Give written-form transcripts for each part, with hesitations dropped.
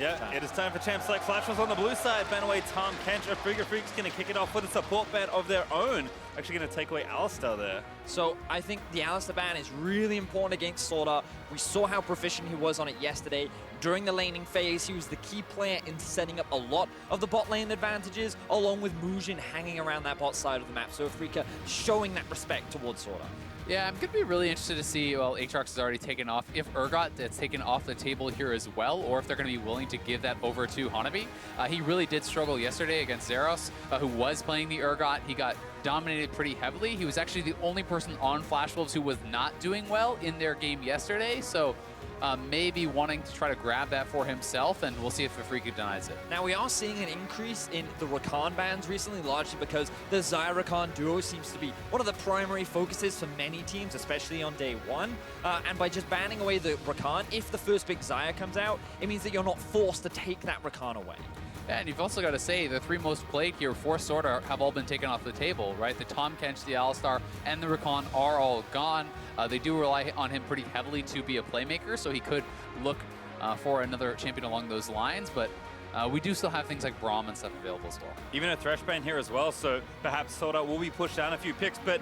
Yeah, it is time for Champ Select. Flash was on the blue side, ban away Tom Kench. Afreeca Freecs going to kick it off with a support ban of their own. Actually going to take away Alistar there. So I think the Alistar ban is really important against SwordArt. We saw how proficient he was on it yesterday. During the laning phase, he was the key player in setting up a lot of the bot lane advantages, along with Moojin hanging around that bot side of the map. So Afreeca showing that respect towards SwordArt. Yeah, I'm going to be really interested to see, well, Aatrox has already taken off, if Urgot that's taken off the table here as well, or if they're going to be willing to give that over to Hanabi. He really did struggle yesterday against Zeros, who was playing the Urgot. He got dominated pretty heavily. He was actually the only person on Flash Wolves who was not doing well in their game yesterday, so maybe wanting to try to grab that for himself, and we'll see if Afreeca denies it. Now, we are seeing an increase in the Rakan bans recently, largely because the Xayah-Rakan duo seems to be one of the primary focuses for many teams, especially on day one. And by just banning away the Rakan, if the first big Xayah comes out, it means that you're not forced to take that Rakan away. And you've also got to say, the three most played here for SwordArt have all been taken off the table, right? The Tahm Kench, the Alistar, and the Rakan are all gone. They do rely on him pretty heavily to be a playmaker, so he could look for another champion along those lines, but we do still have things like Braum and stuff available as well. Even a Thresh ban here as well, so perhaps SwordArt will be pushed down a few picks, but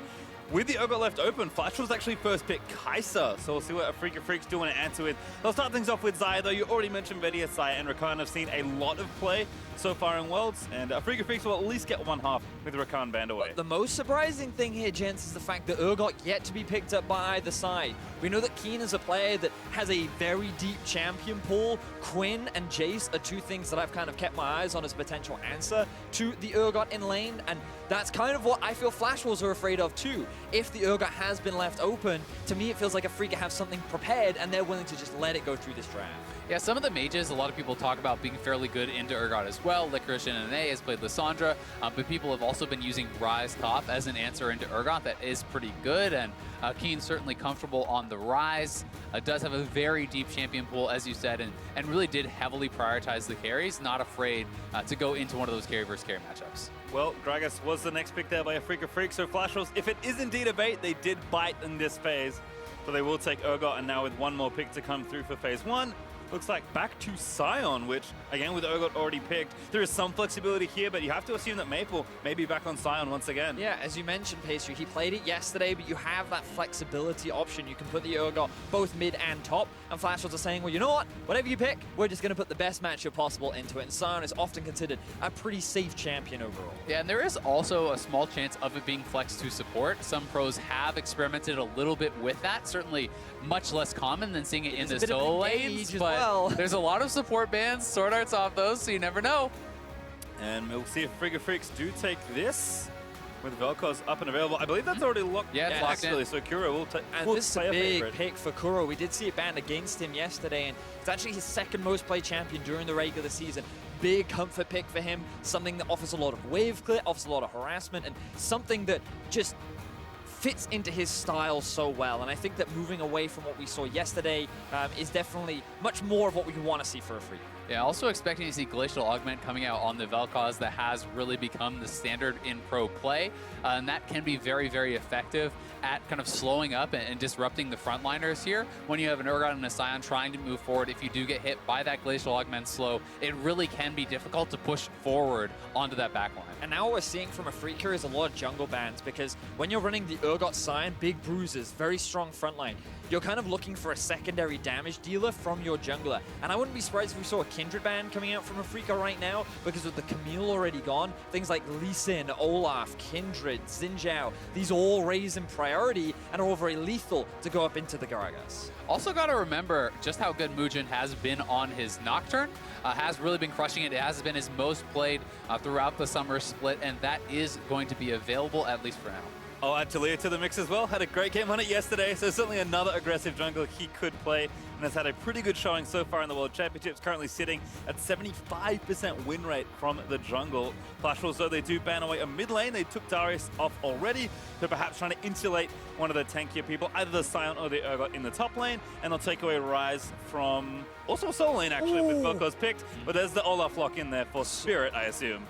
with the Urgot left open, Flash was actually first pick Kaisa, so we'll see what Afreeca Freecs do want to answer with. They'll start things off with Xayah, though. You already mentioned Vedius, Xayah, and Rakan have seen a lot of play so far in Worlds, and Afreeca Freecs will at least get one half with Rakan banned away. The most surprising thing here, gents, is the fact that Urgot yet to be picked up by either side. We know that Kiin is a player that has a very deep champion pool. Quinn and Jace are two things that I've kind of kept my eyes on as potential answer to the Urgot in lane, and that's kind of what I feel Flash Wolves are afraid of too. If the Urgot has been left open, to me it feels like Afreeca have something prepared and they're willing to just let it go through this draft. Yeah, some of the mages, a lot of people talk about being fairly good into Urgot as well. Licorice in NA has played Lissandra, but people have also been using Ryze top as an answer into Urgot that is pretty good, and Kiin's certainly comfortable on the Ryze. Does have a very deep champion pool, as you said, and really did heavily prioritize the carries, not afraid to go into one of those carry versus carry matchups. Well, Gragas was the next pick there by Afreeca Freecs, so Flash Wolves, if it is indeed a bait, they did bite in this phase. So they will take Urgot, and now with one more pick to come through for phase one, looks like back to Sion, which, again, with Urgot already picked, there is some flexibility here, but you have to assume that Maple may be back on Sion once again. Yeah, as you mentioned, Pastry, he played it yesterday, but you have that flexibility option. You can put the Urgot both mid and top, and Flash Wolves are saying, well, you know what? Whatever you pick, we're just going to put the best matchup possible into it, and Sion is often considered a pretty safe champion overall. Yeah, and there is also a small chance of it being flexed to support. Some pros have experimented a little bit with that, certainly much less common than seeing it in the solo lanes, but there's a lot of support bans. SwordArt's off those, so you never know. And we'll see if Afreeca Freecs do take this with Velkoz up and available. I believe that's already locked. Yeah, it's locked in. So Kuro will take. And this is a big pick for Kuro. We did see it banned against him yesterday, and it's actually his second most played champion during the regular season. Big comfort pick for him, something that offers a lot of wave clear, offers a lot of harassment, and something that just fits into his style so well. And I think that moving away from what we saw yesterday is definitely much more of what we want to see for Afreeca. Yeah, also expecting to see Glacial Augment coming out on the Velkoz that has really become the standard in pro play. And that can be very, very effective at kind of slowing up and disrupting the frontliners here. When you have an Urgot and a Sion trying to move forward, if you do get hit by that Glacial Augment slow, it really can be difficult to push forward onto that backline. And now what we're seeing from Afreeca is a lot of jungle bans, because when you're running the Urgot Sion, big bruises, very strong frontline, you're kind of looking for a secondary damage dealer from your jungler. And I wouldn't be surprised if we saw a Kindred ban coming out from Afreeca right now, because with the Camille already gone, things like Lee Sin, Olaf, Kindred, Xin Zhao, these all raise in priority and are all very lethal to go up into the Gragas. Also got to remember just how good Moojin has been on his Nocturne. Has really been crushing it. It has been his most played throughout the summer split, and that is going to be available at least for now. I'll add Talia to the mix as well. Had a great game on it yesterday, so certainly another aggressive jungle he could play, and has had a pretty good showing so far in the World Championships, currently sitting at 75% win rate from the jungle. Flash Wolves, though, they do ban away a mid lane. They took Darius off already, so perhaps trying to insulate one of the tankier people, either the Sion or the Urgot in the top lane, and they'll take away Ryze from also a solo lane, actually, with Velkoz picked, but there's the Olaf lock in there for Spirit, I assume.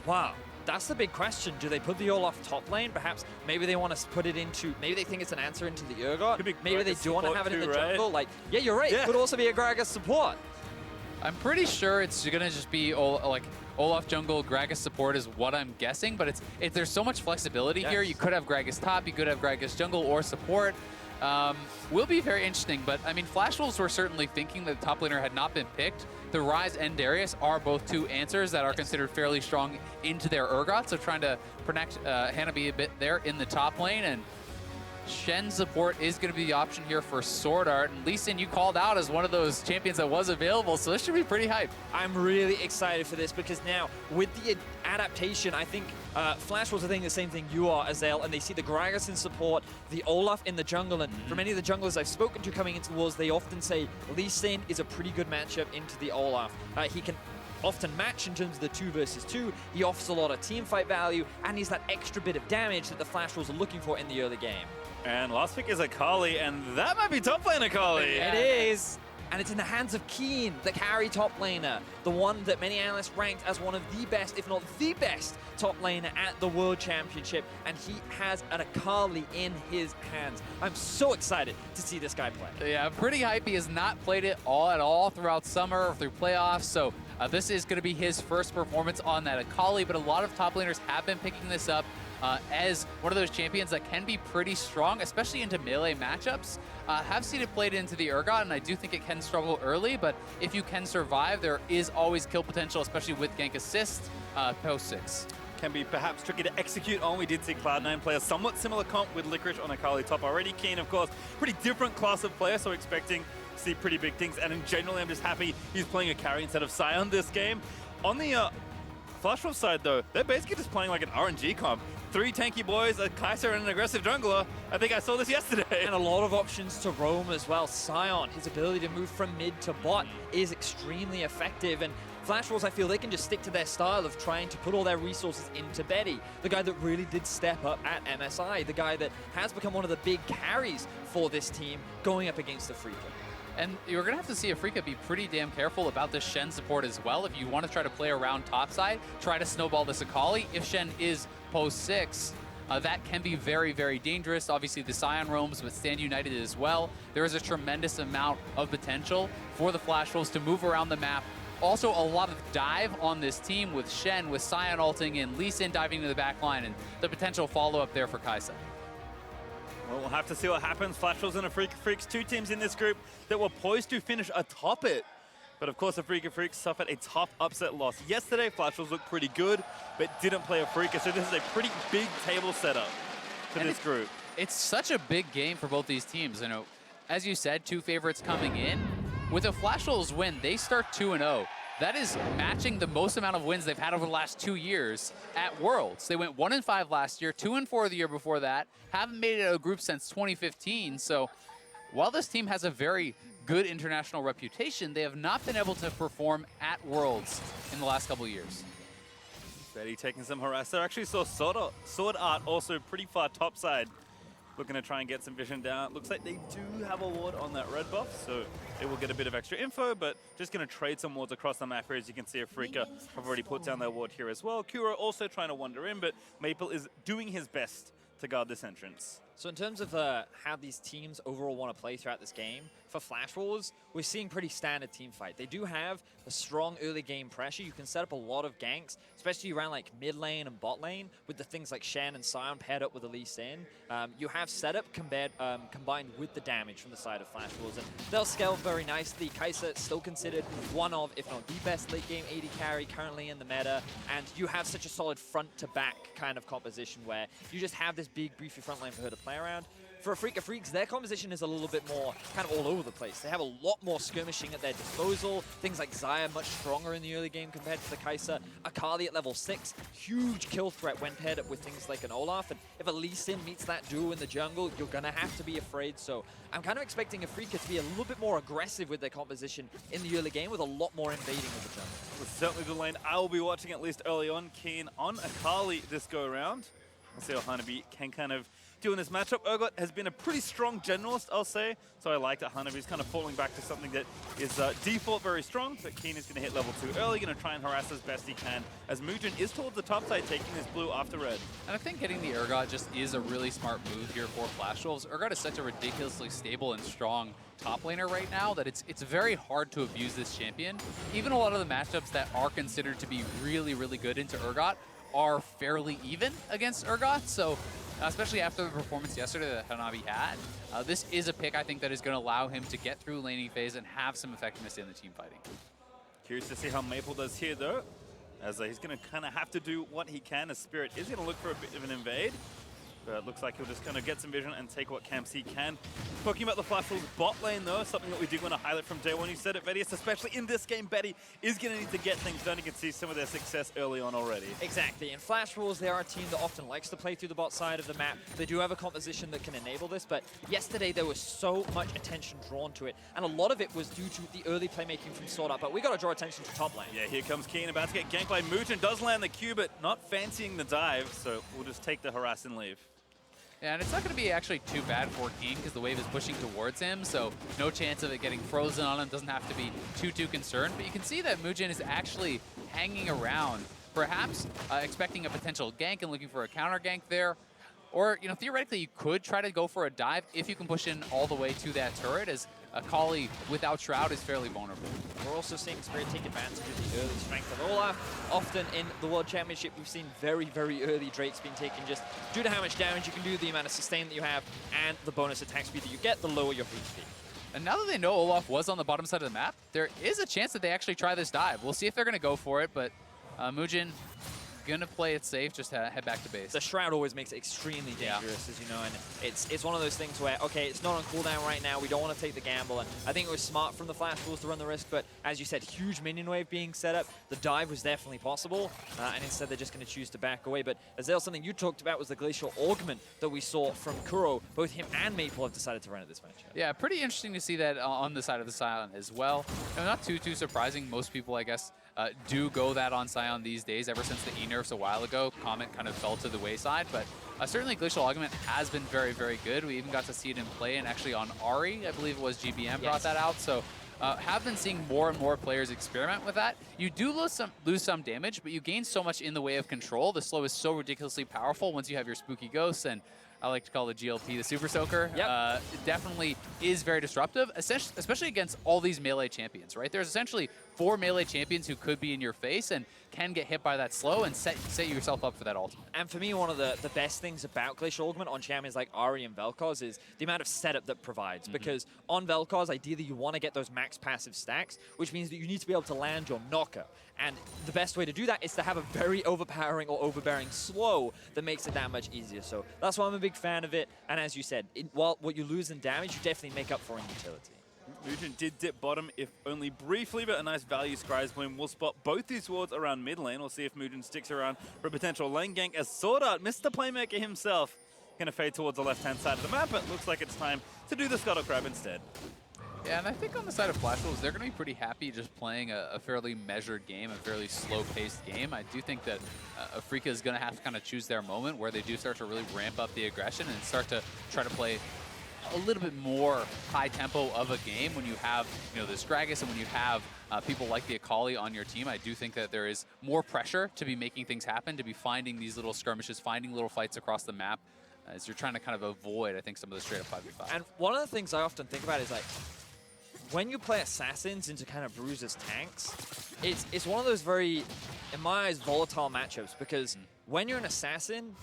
Wow. That's the big question. Do they put the Olaf top lane? Perhaps maybe they want to put it into, maybe they think it's an answer into the Urgot. Maybe they do want to have it in the jungle. Like, yeah, you're right. Yeah. It could also be a Gragas support. I'm pretty sure it's gonna just be like Olaf jungle, Gragas support is what I'm guessing, but there's so much flexibility here. You could have Gragas top, you could have Gragas jungle or support. Will be very interesting, but I mean, Flash Wolves were certainly thinking that the top laner had not been picked. The Ryze and Darius are both two answers that are considered fairly strong into their Urgot, so trying to protect Hanabi a bit there in the top lane, and Shen support is going to be the option here for SwordArt. And Lee Sin, you called out as one of those champions that was available, so this should be pretty hype. I'm really excited for this because now, with the adaptation, I think Flash Wolves are thinking the same thing you are, Azael, and they see the Gragas in support, the Olaf in the jungle, and for many of the junglers I've spoken to coming into the Worlds, they often say Lee Sin is a pretty good matchup into the Olaf. He can often match in terms of the 2 versus 2. He offers a lot of team fight value, and he's that extra bit of damage that the Flash Wolves are looking for in the early game. And last pick is Akali, and that might be top lane Akali. It is. And it's in the hands of Kiin, the carry top laner, the one that many analysts ranked as one of the best, if not the best, top laner at the World Championship. And he has an Akali in his hands. I'm so excited to see this guy play. Yeah, pretty hype. He has not played it at all throughout summer or through playoffs, so this is going to be his first performance on that Akali, but a lot of top laners have been picking this up as one of those champions that can be pretty strong, especially into melee matchups. Have seen it played into the Urgot, and I do think it can struggle early, but if you can survive, there is always kill potential, especially with gank assist post 6. Can be perhaps tricky to execute on. We did see Cloud9 play a somewhat similar comp with Licorice on Akali top already. Kiin, of course, pretty different class of player, so expecting to see pretty big things. And in general, I'm just happy he's playing a carry instead of Sion this game. On the Flash Wolf side, though, they're basically just playing like an RNG comp. 3 tanky boys, a Kaisa, and an aggressive jungler. I think I saw this yesterday. And a lot of options to roam as well. Sion, his ability to move from mid to bot is extremely effective. And Flash Wolves, I feel they can just stick to their style of trying to put all their resources into Betty, the guy that really did step up at MSI, the guy that has become one of the big carries for this team going up against Afreeca. And you're going to have to see Afreeca be pretty damn careful about this Shen support as well. If you want to try to play around topside, try to snowball this Akali. If Shen is post 6, that can be very, very dangerous. Obviously, the Sion roams, but Stand United as well. There is a tremendous amount of potential for the Flash Wolves to move around the map. Also, a lot of dive on this team with Shen, with Sion ulting in, Lee Sin diving into the back line, and the potential follow-up there for Kaisa. Well, we'll have to see what happens. Flash Wolves and Afreeca Freecs, 2 teams in this group that were poised to finish atop it. But of course, Afreeca Freecs suffered a tough upset loss. Yesterday, Flash Wolves looked pretty good, but didn't play Afreeca, so this is a pretty big table setup for this group. It's such a big game for both these teams. You know, as you said, 2 favorites coming in. With a Flash Wolves win, they start 2-0. That is matching the most amount of wins they've had over the last 2 years at Worlds. They went 1-5 last year, 2-4 the year before that. Haven't made it out of a group since 2015. So while this team has a very good international reputation, they have not been able to perform at Worlds in the last couple of years. Betty taking some harass there. Actually saw SwordArt also pretty far topside, looking to try and get some vision down. Looks like they do have a ward on that red buff, so it will get a bit of extra info, but just going to trade some wards across the map here. As you can see, Afreeca have already put down their ward here as well. Kuro also trying to wander in, but Maple is doing his best to guard this entrance. So in terms of how these teams overall want to play throughout this game, for Flash Wolves, we're seeing pretty standard team fight. They do have a strong early game pressure. You can set up a lot of ganks, especially around like mid lane and bot lane, with the things like Shen and Sion paired up with the Lee Sin. You have setup combined with the damage from the side of Flash Wolves, and they'll scale very nicely. Kaisa still considered one of, if not the best late game AD carry currently in the meta, and you have such a solid front to back kind of composition where you just have this big beefy front line for her to play around. For Afreeca Freecs, their composition is a little bit more kind of all over the place. They have a lot more skirmishing at their disposal. Things like Xayah much stronger in the early game compared to the Kaisa. Akali at level 6, huge kill threat when paired up with things like an Olaf. And if a Lee Sin meets that duo in the jungle, you're going to have to be afraid. So I'm kind of expecting Afreeca to be a little bit more aggressive with their composition in the early game with a lot more invading of the jungle. Well, certainly the lane I will be watching at least early on. Kiin on Akali this go around. We'll see how Hanabi can kind of do in this matchup. Urgot has been a pretty strong generalist, I'll say, so I like that Hanabi's kind of falling back to something that is default very strong, but Kiin is going to hit level 2 early, going to try and harass as best he can, as Moojin is towards the top side, taking this blue after red. And I think getting the Urgot just is a really smart move here for Flash Wolves. Urgot is such a ridiculously stable and strong top laner right now that it's very hard to abuse this champion. Even a lot of the matchups that are considered to be really, really good into Urgot are fairly even against Urgot, so especially after the performance yesterday that Hanabi had, this is a pick I think that is going to allow him to get through laning phase and have some effectiveness in the team fighting. Curious to see how Maple does here though, as he's going to kind of have to do what he can, as Spirit is going to look for a bit of an invade. But it looks like he'll just kind of get some vision and take what camps he can. Talking about the Flash Wolves bot lane though, something that we do want to highlight from day one. You said it, Vedius, especially in this game, Betty is going to need to get things done. You can see some of their success early on already. Exactly. In Flash Wolves, they are a team that often likes to play through the bot side of the map. They do have a composition that can enable this, but yesterday there was so much attention drawn to it, and a lot of it was due to the early playmaking from SwordArt, but we got to draw attention to top lane. Yeah, here comes Kiin, about to get ganked by Moojin. Does land the Q, but not fancying the dive, so we'll just take the harass and leave. Yeah, and it's not going to be actually too bad for Kiin because the wave is pushing towards him, so no chance of it getting frozen on him. Doesn't have to be too concerned. But you can see that Moojin is actually hanging around, perhaps expecting a potential gank and looking for a counter gank there. Or, you know, theoretically, you could try to go for a dive if you can push in all the way to that turret, as Akali without Shroud is fairly vulnerable. We're also seeing Spirit take advantage of the early strength of Olaf. Often in the World Championship, we've seen very early Drakes being taken just due to how much damage you can do, the amount of sustain that you have, and the bonus attack speed that you get, the lower your HP. And now that they know Olaf was on the bottom side of the map, there is a chance that they actually try this dive. We'll see if they're going to go for it, but Moojin gonna play it safe, just head back to base. The Shroud always makes it extremely dangerous, as you know, and it's one of those things where, okay, it's not on cooldown right now, we don't want to take the gamble, and I think it was smart from the Flash Wolves to run the risk, but as you said, huge minion wave being set up, the dive was definitely possible, and instead they're just going to choose to back away. But Azael, something you talked about was the Glacial Augment that we saw from Kuro. Both him and Maple have decided to run at this matchup. Yeah, pretty interesting to see that on the side of the Sion as well. You know, not too surprising. Most people, I guess, do go that on Sion these days. Ever since the E-nerfs a while ago, Comet kind of fell to the wayside, but certainly Glacial Augment has been very good. We even got to see it in play, and actually on Ahri, I believe it was GBM brought that out. So have been seeing more and more players experiment with that. You do lose some damage, but you gain so much in the way of control. The slow is so ridiculously powerful once you have your spooky ghosts, and I like to call the GLP the Super Soaker. Yep. It definitely is very disruptive, especially against all these melee champions, right? There's essentially 4 melee champions who could be in your face and can get hit by that slow and set yourself up for that ultimate. And for me, one of the best things about Glacial Augment on champions like Ahri and Velkoz is the amount of setup that provides. Because on Velkoz, ideally you want to get those max passive stacks, which means that you need to be able to land your knocker. And the best way to do that is to have a very overpowering or overbearing slow that makes it that much easier. So that's why I'm a big fan of it. And as you said, while what you lose in damage, you definitely make up for in utility. Moojin did dip bottom, if only briefly, but a nice value Scry's win. We'll spot both these wards around mid lane. We'll see if Moojin sticks around for a potential lane gank, as SwordArt, Mr. Playmaker himself, going to fade towards the left-hand side of the map, but looks like it's time to do the Scuttle Crab instead. Yeah, and I think on the side of Flash Wolves, they're going to be pretty happy just playing a fairly measured game, a fairly slow-paced game. I do think that Afreeca is going to have to kind of choose their moment where they do start to really ramp up the aggression and start to try to play a little bit more high tempo of a game when you have, you know, this Gragas and when you have people like the Akali on your team. I do think that there is more pressure to be making things happen, to be finding these little skirmishes, finding little fights across the map as you're trying to kind of avoid, I think, some of the straight-up 5v5. And one of the things I often think about is, like, when you play assassins into kind of bruisers tanks, it's one of those very, in my eyes, volatile matchups, because when you're an assassin,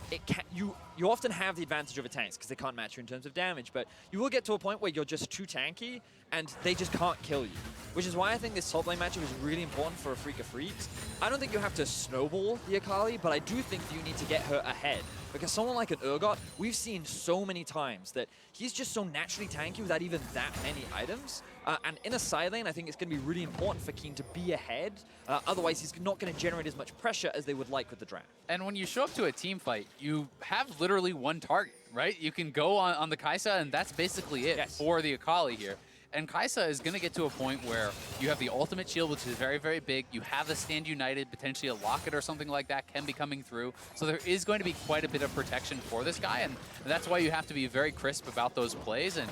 you often have the advantage over tanks because they can't match you in terms of damage, but you will get to a point where you're just too tanky and they just can't kill you, which is why I think this top lane matchup is really important for Afreeca Freecs. I don't think you have to snowball the Akali, but I do think that you need to get her ahead, because someone like an Urgot, we've seen so many times that he's just so naturally tanky without even that many items. And in a side lane, I think it's going to be really important for Kiin to be ahead. Otherwise, he's not going to generate as much pressure as they would like with the draft. And when you show up to a team fight, you have literally one target, right? You can go on the Kaisa, and that's basically it for the Akali here. And Kaisa is going to get to a point where you have the ultimate shield, which is very, very big. You have the Stand United, potentially a Locket or something like that can be coming through. So there is going to be quite a bit of protection for this guy, and that's why you have to be very crisp about those plays and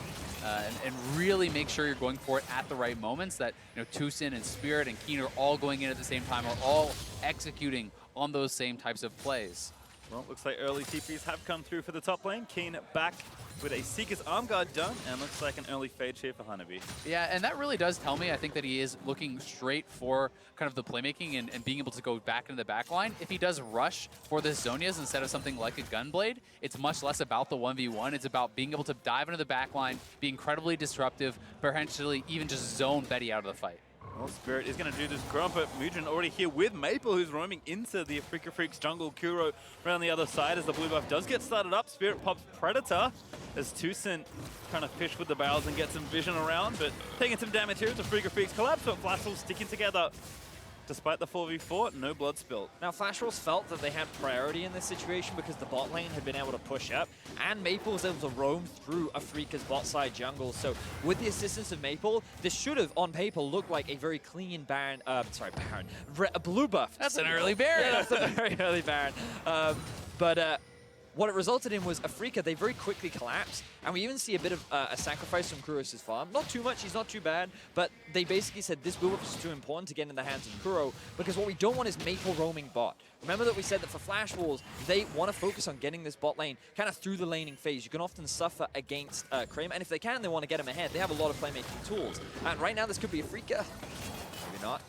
really make sure you're going for it at the right moments, that Tusin and Spirit and Kiin are all going in at the same time, are all executing on those same types of plays. Well, looks like early TPs have come through for the top lane. Kiin back with a Seeker's Arm Guard done, and looks like an early fade here for Hanabi. Yeah, and that really does tell me, I think, that he is looking straight for kind of the playmaking and being able to go back into the back line. If he does rush for the Zonias instead of something like a Gunblade, it's much less about the 1v1. It's about being able to dive into the back line, be incredibly disruptive, potentially even just zone Betty out of the fight. Well, Spirit is going to do this grunt, but Moojin already here with Maple, who's roaming into the Afreeca Freecs jungle. Kuro around the other side as the blue buff does get started up. Spirit pops Predator as Tusin trying to fish with the barrels and get some vision around, but taking some damage here as the Afreeca Freecs collapse, but Flash Wolves sticking together. Despite the 4v4, no blood spilt. Now, Flash Wolves felt that they had priority in this situation because the bot lane had been able to push up, and Maple was able to roam through Afreeca's bot side jungle. So, with the assistance of Maple, this should have, on paper, looked like a very clean Baron, a blue buff. That's an early Baron. Yeah, that's a very early Baron. What it resulted in was Afreeca, they very quickly collapsed, and we even see a bit of a sacrifice from Kuro's farm. Not too much, he's not too bad, but they basically said this blue buff is too important to get in the hands of Kuro, because what we don't want is Maple roaming bot. Remember that we said that for Flash Wolves, they want to focus on getting this bot lane kind of through the laning phase. You can often suffer against Kramer, and if they can, they want to get him ahead. They have a lot of playmaking tools. And right now, this could be Afreeca. Maybe not.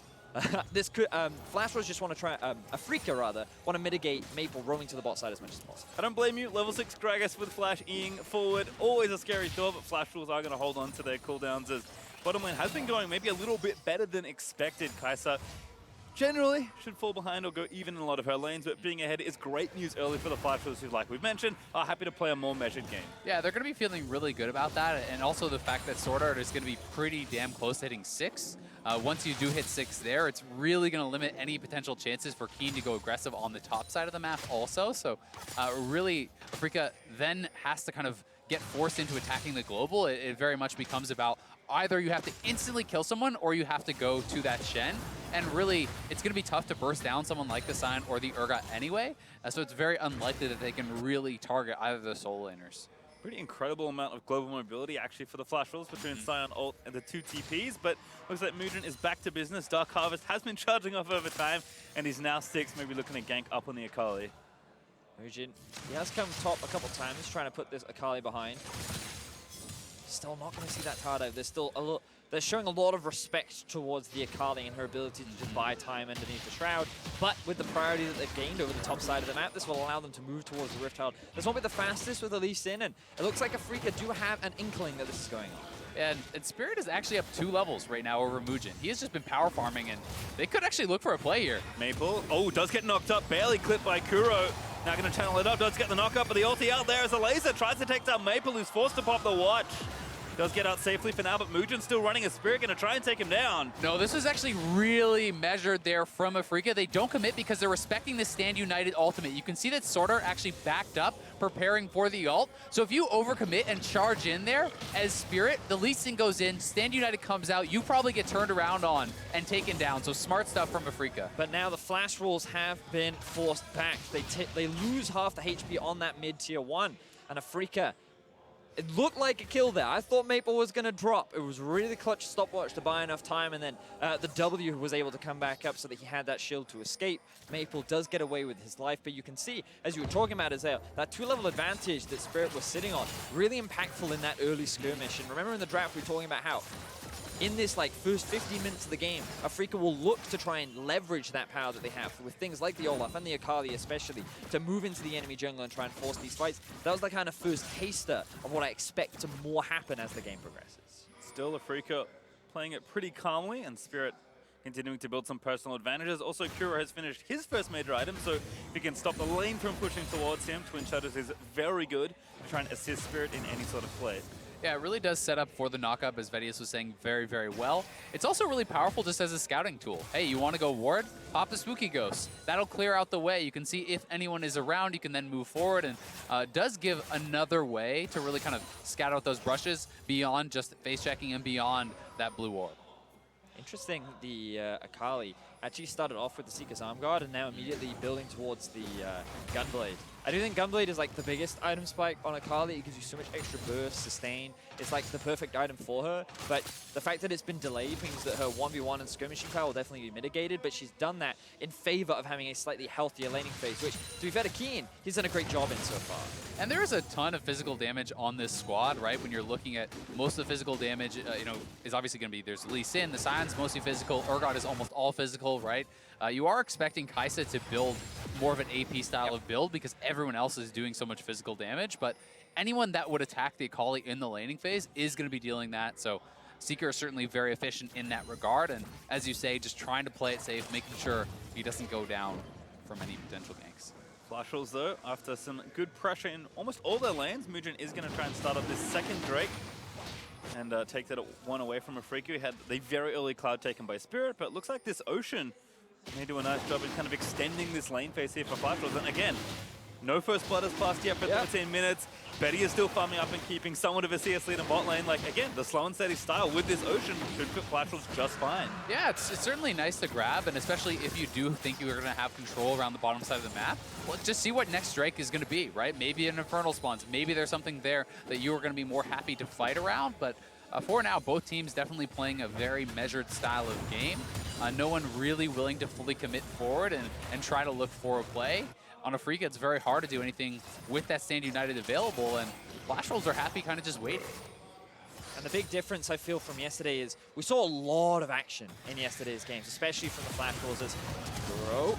This could, Flash Wolves just want to try, Afreeca rather, want to mitigate Maple roaming to the bot side as much as possible. I don't blame you. Level 6 Gragas with Flash eing forward. Always a scary thought, but Flash Wolves are going to hold on to their cooldowns as bottom lane has been going maybe a little bit better than expected. Kaisa generally should fall behind or go even in a lot of her lanes, but being ahead is great news early for the Flash Wolves who, like we've mentioned, are happy to play a more measured game. Yeah, they're going to be feeling really good about that, and also the fact that SwordArt is going to be pretty damn close to hitting 6. Once you do hit 6 there, it's really going to limit any potential chances for Kiin to go aggressive on the top side of the map also. So really, Afreeca then has to kind of get forced into attacking the global. It very much becomes about either you have to instantly kill someone or you have to go to that Shen. And really, it's going to be tough to burst down someone like the Sion or the Urgot anyway. So it's very unlikely that they can really target either of the solo laners. Pretty incredible amount of global mobility actually for the Flash Wolves between Sion, Ult, and the 2 TPs, but looks like Moojin is back to business. Dark Harvest has been charging off over time, and he's now 6, maybe looking to gank up on the Akali. Moojin, he has come top a couple times, trying to put this Akali behind. Still not going to see that tower dive. There's still a little. They're showing a lot of respect towards the Akali and her ability to just buy time underneath the Shroud. But with the priority that they've gained over the top side of the map, this will allow them to move towards the Rift Herald. This won't be the fastest with Lee Sin, and it looks like Afreeca do have an inkling that this is going on. And Spirit is actually up 2 levels right now over Moojin. He has just been power farming, and they could actually look for a play here. Maple, does get knocked up, barely clipped by Kuro. Now going to channel it up, does get the knock up, but the ulti out there as a laser tries to take down Maple, who's forced to pop the watch. Does get out safely for now, but Moojin's still running as Spirit, going to try and take him down. No, this was actually really measured there from Afreeca. They don't commit because they're respecting the Stand United ultimate. You can see that SwordArt actually backed up, preparing for the ult. So if you overcommit and charge in there as Spirit, the Lee Sin goes in, Stand United comes out, you probably get turned around on and taken down. So smart stuff from Afreeca. But now the Flash Wolves have been forced back. They lose half the HP on that mid-tier 1, and Afreeca, it looked like a kill there. I thought Maple was going to drop. It was really clutch stopwatch to buy enough time, and then the W was able to come back up so that he had that shield to escape. Maple does get away with his life, but you can see, as you were talking about, Azael, that 2-level advantage that Spirit was sitting on, really impactful in that early skirmish. And remember in the draft we were talking about how in this first 15 minutes of the game, Afreeca will look to try and leverage that power that they have with things like the Olaf and the Akali especially to move into the enemy jungle and try and force these fights. That was the kind of first taster of what I expect to more happen as the game progresses. Still Afreeca playing it pretty calmly, and Spirit continuing to build some personal advantages. Also, Kuro has finished his first major item, so if he can stop the lane from pushing towards him, Twin Shadows is very good to try and assist Spirit in any sort of play. Yeah, it really does set up for the knockup, as Vedius was saying, very, very well. It's also really powerful just as a scouting tool. Hey, you want to go ward? Pop the Spooky Ghost. That'll clear out the way. You can see if anyone is around, you can then move forward, and does give another way to really kind of scout out those brushes beyond just face checking and beyond that blue orb. Interesting, the Akali actually started off with the Seeker's Arm Guard and now immediately building towards the Gunblade. I do think Gunblade is like the biggest item spike on Akali. It gives you so much extra burst, sustain. It's like the perfect item for her, but the fact that it's been delayed means that her 1v1 and skirmishing power will definitely be mitigated, but she's done that in favor of having a slightly healthier laning phase, which, to be fair to Kiin, he's done a great job in so far. And there is a ton of physical damage on this squad, right? When you're looking at most of the physical damage, you know, is obviously going to be, there's Lee Sin, the Sion's mostly physical, Urgot is almost all physical, right? You are expecting Kaisa to build more of an AP style of build because everyone else is doing so much physical damage, but anyone that would attack the Akali in the laning phase is going to be dealing that, so Seeker is certainly very efficient in that regard, and as you say, just trying to play it safe, making sure he doesn't go down from any potential ganks. Flash Wolves, though, after some good pressure in almost all their lanes, Moojin is going to try and start up this second Drake and take that one away from Afreeca. He had the very early cloud taken by Spirit, but it looks like this Ocean may do a nice job in kind of extending this lane phase here for Flash Wolves. And again, no first blood has passed yet for 13 minutes. Betty is still farming up and keeping somewhat of a CS lead in bot lane. Like, again, the slow and steady style with this Ocean should fit Flash Wolves just fine. Yeah, it's certainly nice to grab, and especially if you do think you're going to have control around the bottom side of the map, well, just see what next Drake is going to be, right? Maybe an Infernal spawns. Maybe there's something there that you are going to be more happy to fight around, but for now, both teams definitely playing a very measured style of game. No one really willing to fully commit forward and try to look for a play. On Afreeca, it's very hard to do anything with that Stand United available, and Flash Wolves are happy kind of just waiting. And the big difference I feel from yesterday is we saw a lot of action in yesterday's games, especially from the Flash Wolves as Kuro.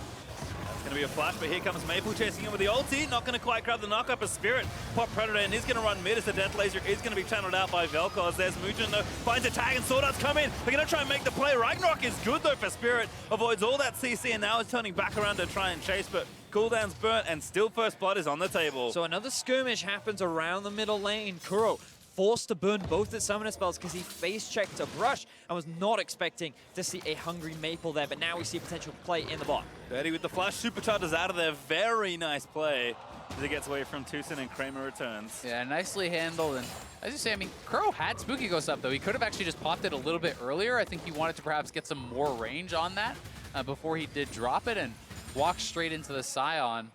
That's going to be a flash, but here comes Maple chasing him with the ulti. Not going to quite grab the knockup. A Spirit pop Predator and is going to run mid as the Death Laser is going to be channeled out by Velkoz. There's Moojin, though, finds a tag and SwordArt's come in. They're going to try and make the play. Ragnarok is good, though, for Spirit. Avoids all that CC and now is turning back around to try and chase, but cooldown's burnt and still first blood is on the table. So another skirmish happens around the middle lane. Kuro forced to burn both his summoner spells because he face-checked a brush and was not expecting to see a hungry Maple there, but now we see a potential play in the bot. Betty with the flash, supercharges out of there. Very nice play as he gets away from Tusin and Kramer returns. Yeah, nicely handled, and as you say, I mean, Kuro had Spooky Ghost up, though. He could have actually just popped it a little bit earlier. I think he wanted to perhaps get some more range on that before he did drop it and walk straight into the Sion.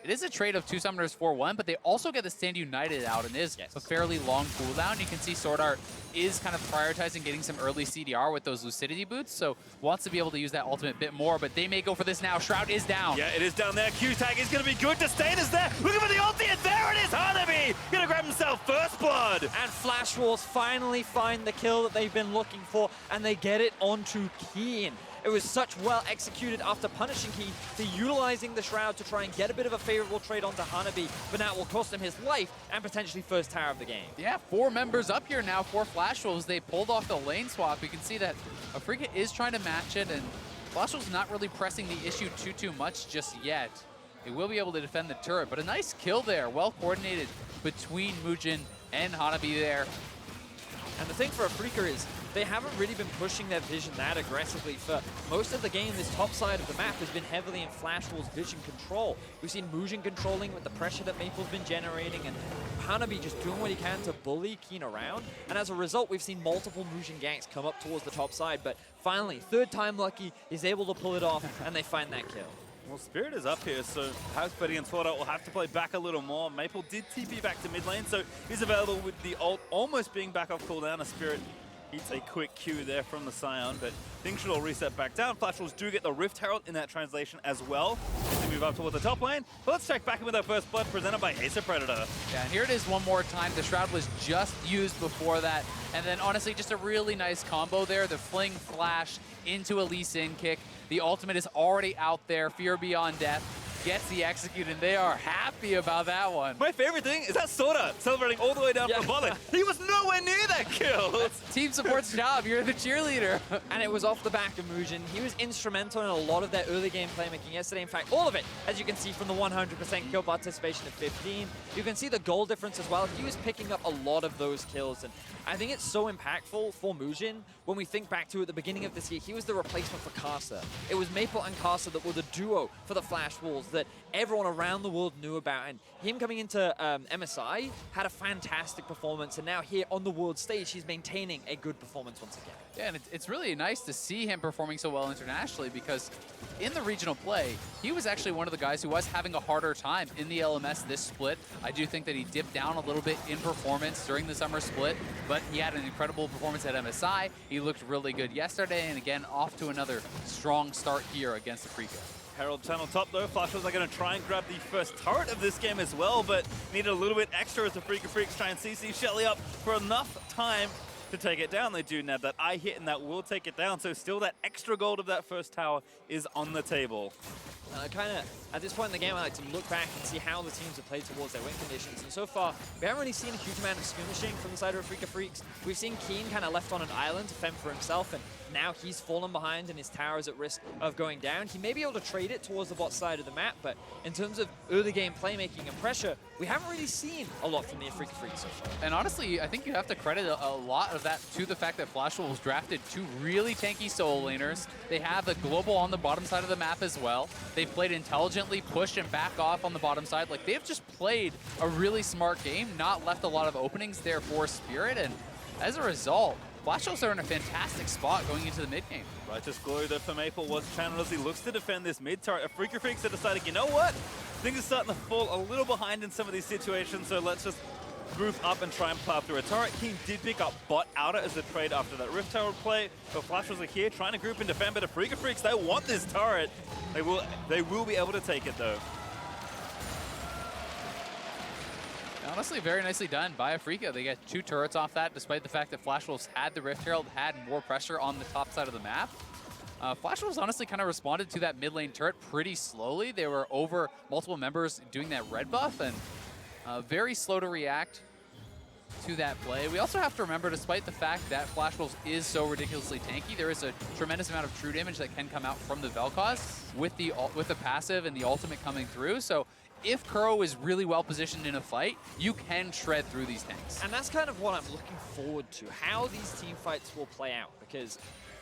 It is a trade of 2 summoners for 1, but they also get the Stand United out, and is a fairly long cooldown. You can see SwordArt is kind of prioritizing getting some early CDR with those Lucidity boots, so wants to be able to use that ultimate bit more, but they may go for this now. Shroud is down. Yeah, it is down there. Q-Tag is going to be good. Disdain is there. Looking for the ulti, and there it is. Hanabi going to grab himself first blood. And Flash Wolves finally find the kill that they've been looking for, and they get it onto Kiin. It was such well executed after punishing Kiin. They're utilizing the Shroud to try and get a bit of a favorable trade onto Hanabi, but now it will cost him his life and potentially first tower of the game. Yeah, 4 members up here now for Flash Wolves. They pulled off the lane swap. You can see that Afreeca is trying to match it, and Flash Wolves not really pressing the issue too much just yet. They will be able to defend the turret, but a nice kill there. Well coordinated between Moojin and Hanabi there. And the thing for Afreeca is they haven't really been pushing their vision that aggressively for most of the game. This top side of the map has been heavily in Flash Wolves' vision control. We've seen Moojin controlling with the pressure that Maple's been generating, and Hanabi just doing what he can to bully Kiin around. And as a result, we've seen multiple Moojin ganks come up towards the top side, but finally, third time lucky, he's able to pull it off, and they find that kill. Well, Spirit is up here, so perhaps Betty and SwordArt will have to play back a little more. Maple did TP back to mid lane, so he's available with the ult almost being back off cooldown. A Spirit eats a quick Q there from the Sion, but things should all reset back down. Flash Wolves do get the Rift Herald in that translation as well as they move up towards the top lane. But let's check back in with our first blood presented by Acer Predator. Yeah, and here it is one more time. The Shroud was just used before that. And then honestly, just a really nice combo there. The Fling Flash into a Lee Sin kick. The ultimate is already out there. Fear Beyond Death. gets the execute, and they are happy about that one. My favorite thing is that SwordArt celebrating all the way down from bottom. He was nowhere near that kill. Team support's job. You're the cheerleader. And it was off the back of Moojin. He was instrumental in a lot of their early game playmaking yesterday. In fact, all of it, as you can see from the 100% kill participation at 15. You can see the goal difference as well. He was picking up a lot of those kills. And I think it's so impactful for Moojin when we think back to at the beginning of this year, he was the replacement for kaisa. It was Maple and kaisa that were the duo for the Flash Wolves that everyone around the world knew about. And him coming into MSI had a fantastic performance. And now here on the world stage, he's maintaining a good performance once again. Yeah, and it's really nice to see him performing so well internationally because in the regional play, he was actually one of the guys who was having a harder time in the LMS this split. I do think that he dipped down a little bit in performance during the summer split, but he had an incredible performance at MSI. He looked really good yesterday, and again, off to another strong start here against Afreeca. Herald channel top though. Flashers are going to try and grab the first turret of this game as well, but needed a little bit extra as the Afreeca Freecs try and CC Shelly up for enough time to take it down. They do nab that eye hit, and that will take it down. So still that extra gold of that first tower is on the table. Kind of, at this point in the game, I like to look back and see how the teams have played towards their win conditions. And so far, we haven't really seen a huge amount of skirmishing from the side of Afreeca Freecs. We've seen Kiin kind of left on an island to fend for himself, and now he's fallen behind and his tower is at risk of going down. He may be able to trade it towards the bot side of the map, but in terms of early game playmaking and pressure, we haven't really seen a lot from the Afreeca Freecs so far. And honestly, I think you have to credit a lot of that to the fact that Flash Wolves drafted two really tanky solo laners. They have the global on the bottom side of the map as well. They played intelligently, pushed and back off on the bottom side. Like, they've just played a really smart game, not left a lot of openings there for Spirit, and as a result, Flash Wolves are in a fantastic spot going into the mid game. Righteous Glory though for Maple was channeled as he looks to defend this mid turret. Afreeca Freecs have decided, you know what? Things are starting to fall a little behind in some of these situations, so let's just group up and try and plow through a turret. Kiin did pick up bot outer as a trade after that Rift Tower play, but Flash was here trying to group and defend, but Afreeca Freecs, they want this turret. They will be able to take it though. Honestly, very nicely done by Afreeca. They get two turrets off that, despite the fact that Flash Wolves had the Rift Herald, had more pressure on the top side of the map. Flash Wolves honestly kind of responded to that mid lane turret pretty slowly. They were over multiple members doing that red buff, and very slow to react to that play. We also have to remember, despite the fact that Flash Wolves is so ridiculously tanky, there is a tremendous amount of true damage that can come out from the Velkoz with the passive and the ultimate coming through. So if Kuro is really well positioned in a fight, you can shred through these tanks. And that's kind of what I'm looking forward to, how these team fights will play out, because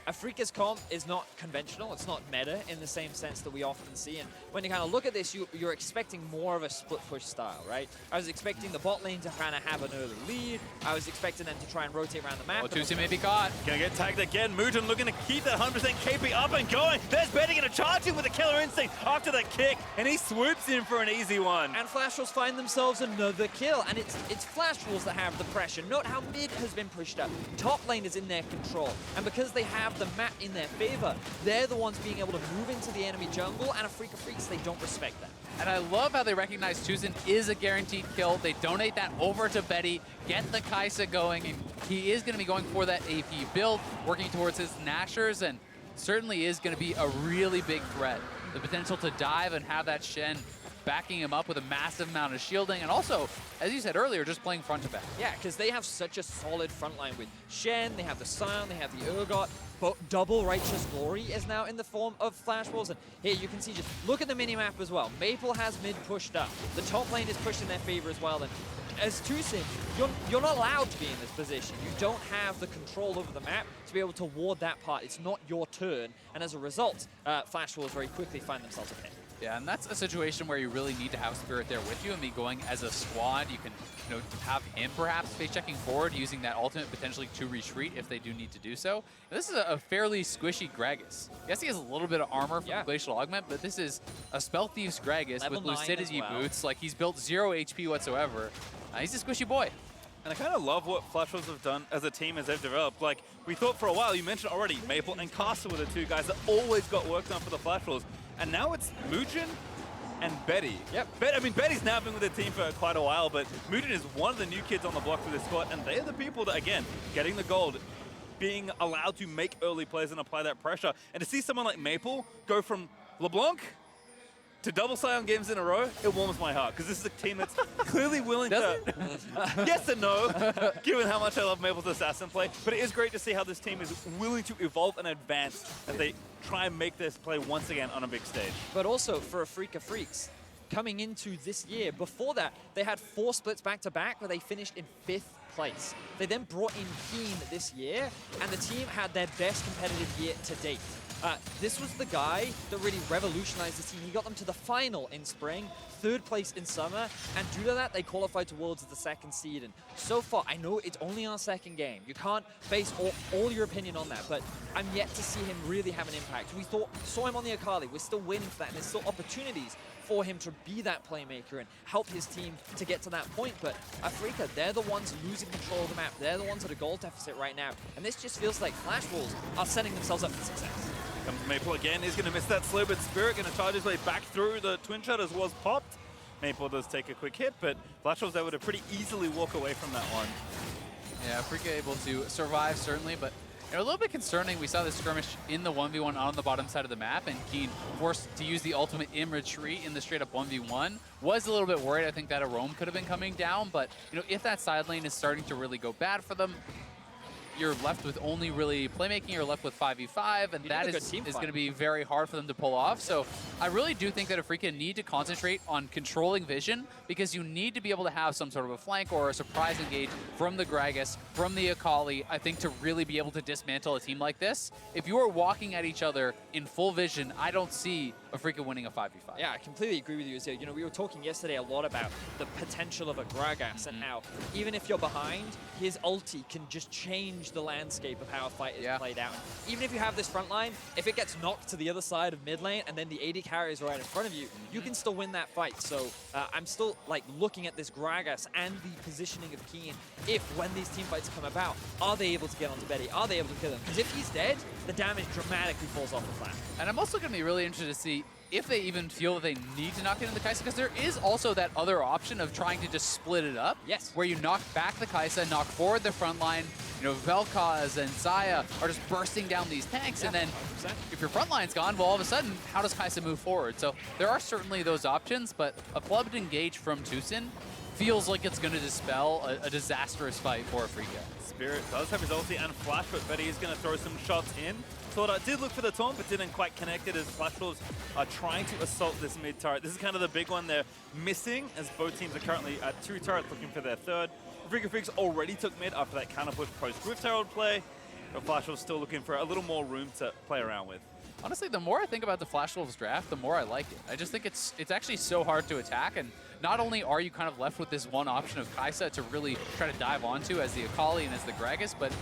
Afreeca's comp is not conventional, it's not meta in the same sense that we often see, and when you kind of look at this, you're expecting more of a split push style, right? I was expecting the bot lane to kind of have an early lead, I was expecting them to try and rotate around the map. Oh, Tusin may be caught. Gonna get tagged again. Moojin looking to keep that 100% KP up and going. There's Betty gonna charge him with a killer instinct after that kick, and he swoops in for an easy one. And Flash Wolves find themselves another kill, and it's Flash Wolves that have the pressure. Note how mid has been pushed up. Top lane is in their control, and because they have the map in their favor, they're the ones being able to move into the enemy jungle, and Afreeca Freecs, they don't respect that. And I love how they recognize Tusin is a guaranteed kill. They donate that over to Betty, get the Kaisa going, and he is going to be going for that AP build, working towards his Nashers, and certainly is going to be a really big threat. The potential to dive and have that Shen backing him up with a massive amount of shielding, and also, as you said earlier, just playing front to back. Yeah, because they have such a solid front line with Shen, they have the Sion, they have the Urgot, but double Righteous Glory is now in the form of Flash Wolves, and here you can see, just look at the minimap as well. Maple has mid pushed up, the top lane is pushed in their favor as well, and as Tusin, you're not allowed to be in this position. You don't have the control over the map to be able to ward that part. It's not your turn, and as a result, Flash Wolves very quickly find themselves ahead. Yeah, and that's a situation where you really need to have Spirit there with you and be going as a squad. You can, have him perhaps face checking forward, using that ultimate potentially to retreat if they do need to do so. And this is a fairly squishy Gragas. Yes, he has a little bit of armor from Glacial Augment, but this is a Spell Thief's Gragas with Lucidity boots. Like, he's built 0 HP whatsoever. He's a squishy boy. And I kind of love what Flash Wolves have done as a team as they've developed. Like, we thought for a while, you mentioned already, Maple and Caster were the two guys that always got work done for the Flash Wolves. And now it's Moojin and Betty. Yep. Betty's now been with the team for quite a while, but Moojin is one of the new kids on the block for this squad, and they're the people that, again, getting the gold, being allowed to make early plays and apply that pressure. And to see someone like Maple go from LeBlanc to double Sion games in a row, it warms my heart because this is a team that's clearly willing to. Yes and no, given how much I love Maple's assassin play. But it is great to see how this team is willing to evolve and advance as they try and make this play once again on a big stage. But also for Afreeca Freecs, coming into this year, before that, they had 4 splits back-to-back where they finished in 5th place. They then brought in Kiin this year, and the team had their best competitive year to date. This was the guy that really revolutionized the team. He got them to the final in spring, 3rd place in summer, and due to that, they qualified towards the 2nd seed. And so far, I know it's only our 2nd game. You can't base all your opinion on that, but I'm yet to see him really have an impact. We saw him on the Akali. We're still waiting for that, and there's still opportunities for him to be that playmaker and help his team to get to that point. But Afreeca, they're the ones losing control of the map. They're the ones at a goal deficit right now. And this just feels like Flash Wolves are setting themselves up for success. Comes Maple again. He's going to miss that slow, but Spirit going to charge his way back through. The twin shutters was popped. Maple does take a quick hit, but Flash was able to pretty easily walk away from that one. Yeah, Afreeca able to survive, certainly, but a little bit concerning. We saw this skirmish in the 1v1 on the bottom side of the map, and Kiin forced to use the ultimate in retreat in the straight-up 1v1. Was a little bit worried. I think that a roam could have been coming down, but if that side lane is starting to really go bad for them, you're left with only really playmaking, you're left with 5v5, and that is going to be very hard for them to pull off. So I really do think that Afreeca need to concentrate on controlling vision, because you need to be able to have some sort of a flank or a surprise engage from the Gragas, from the Akali, I think, to really be able to dismantle a team like this. If you are walking at each other in full vision, I don't see Afreeca winning a 5v5. Yeah, I completely agree with you, Azael. We were talking yesterday a lot about the potential of a Gragas and how even if you're behind, his ulti can just change the landscape of how a fight is played out. Even if you have this front line, if it gets knocked to the other side of mid lane and then the AD carries right in front of you, you can still win that fight. So I'm still looking at this Gragas and the positioning of Kiin. If when these team fights come about, are they able to get onto Betty? Are they able to kill him? Because if he's dead, the damage dramatically falls off the flat. And I'm also going to be really interested to see if they even feel that they need to knock into the Kaisa, because there is also that other option of trying to just split it up. Yes. Where you knock back the Kaisa, knock forward the front line. Velkoz and Xayah are just bursting down these tanks, and then 100%. If your front line's gone, well, all of a sudden, how does Kaisa move forward? So there are certainly those options, but a clubbed engage from Tusin feels like it's going to dispel a disastrous fight for Afreeca. Spirit does have his ulti and flash, but Betty is going to throw some shots in. SwordArt did look for the taunt, but didn't quite connect it as Flash Wolves are trying to assault this mid turret. This is kind of the big one they're missing, as both teams are currently at 2 turrets looking for their 3rd. Afreeca Freecs already took mid after that counter push post Rift Herald play, but Flash Wolves still looking for a little more room to play around with. Honestly, the more I think about the Flash Wolves draft, the more I like it. I just think it's actually so hard to attack, and not only are you kind of left with this one option of Kaisa to really try to dive onto as the Akali and as the Gragas, but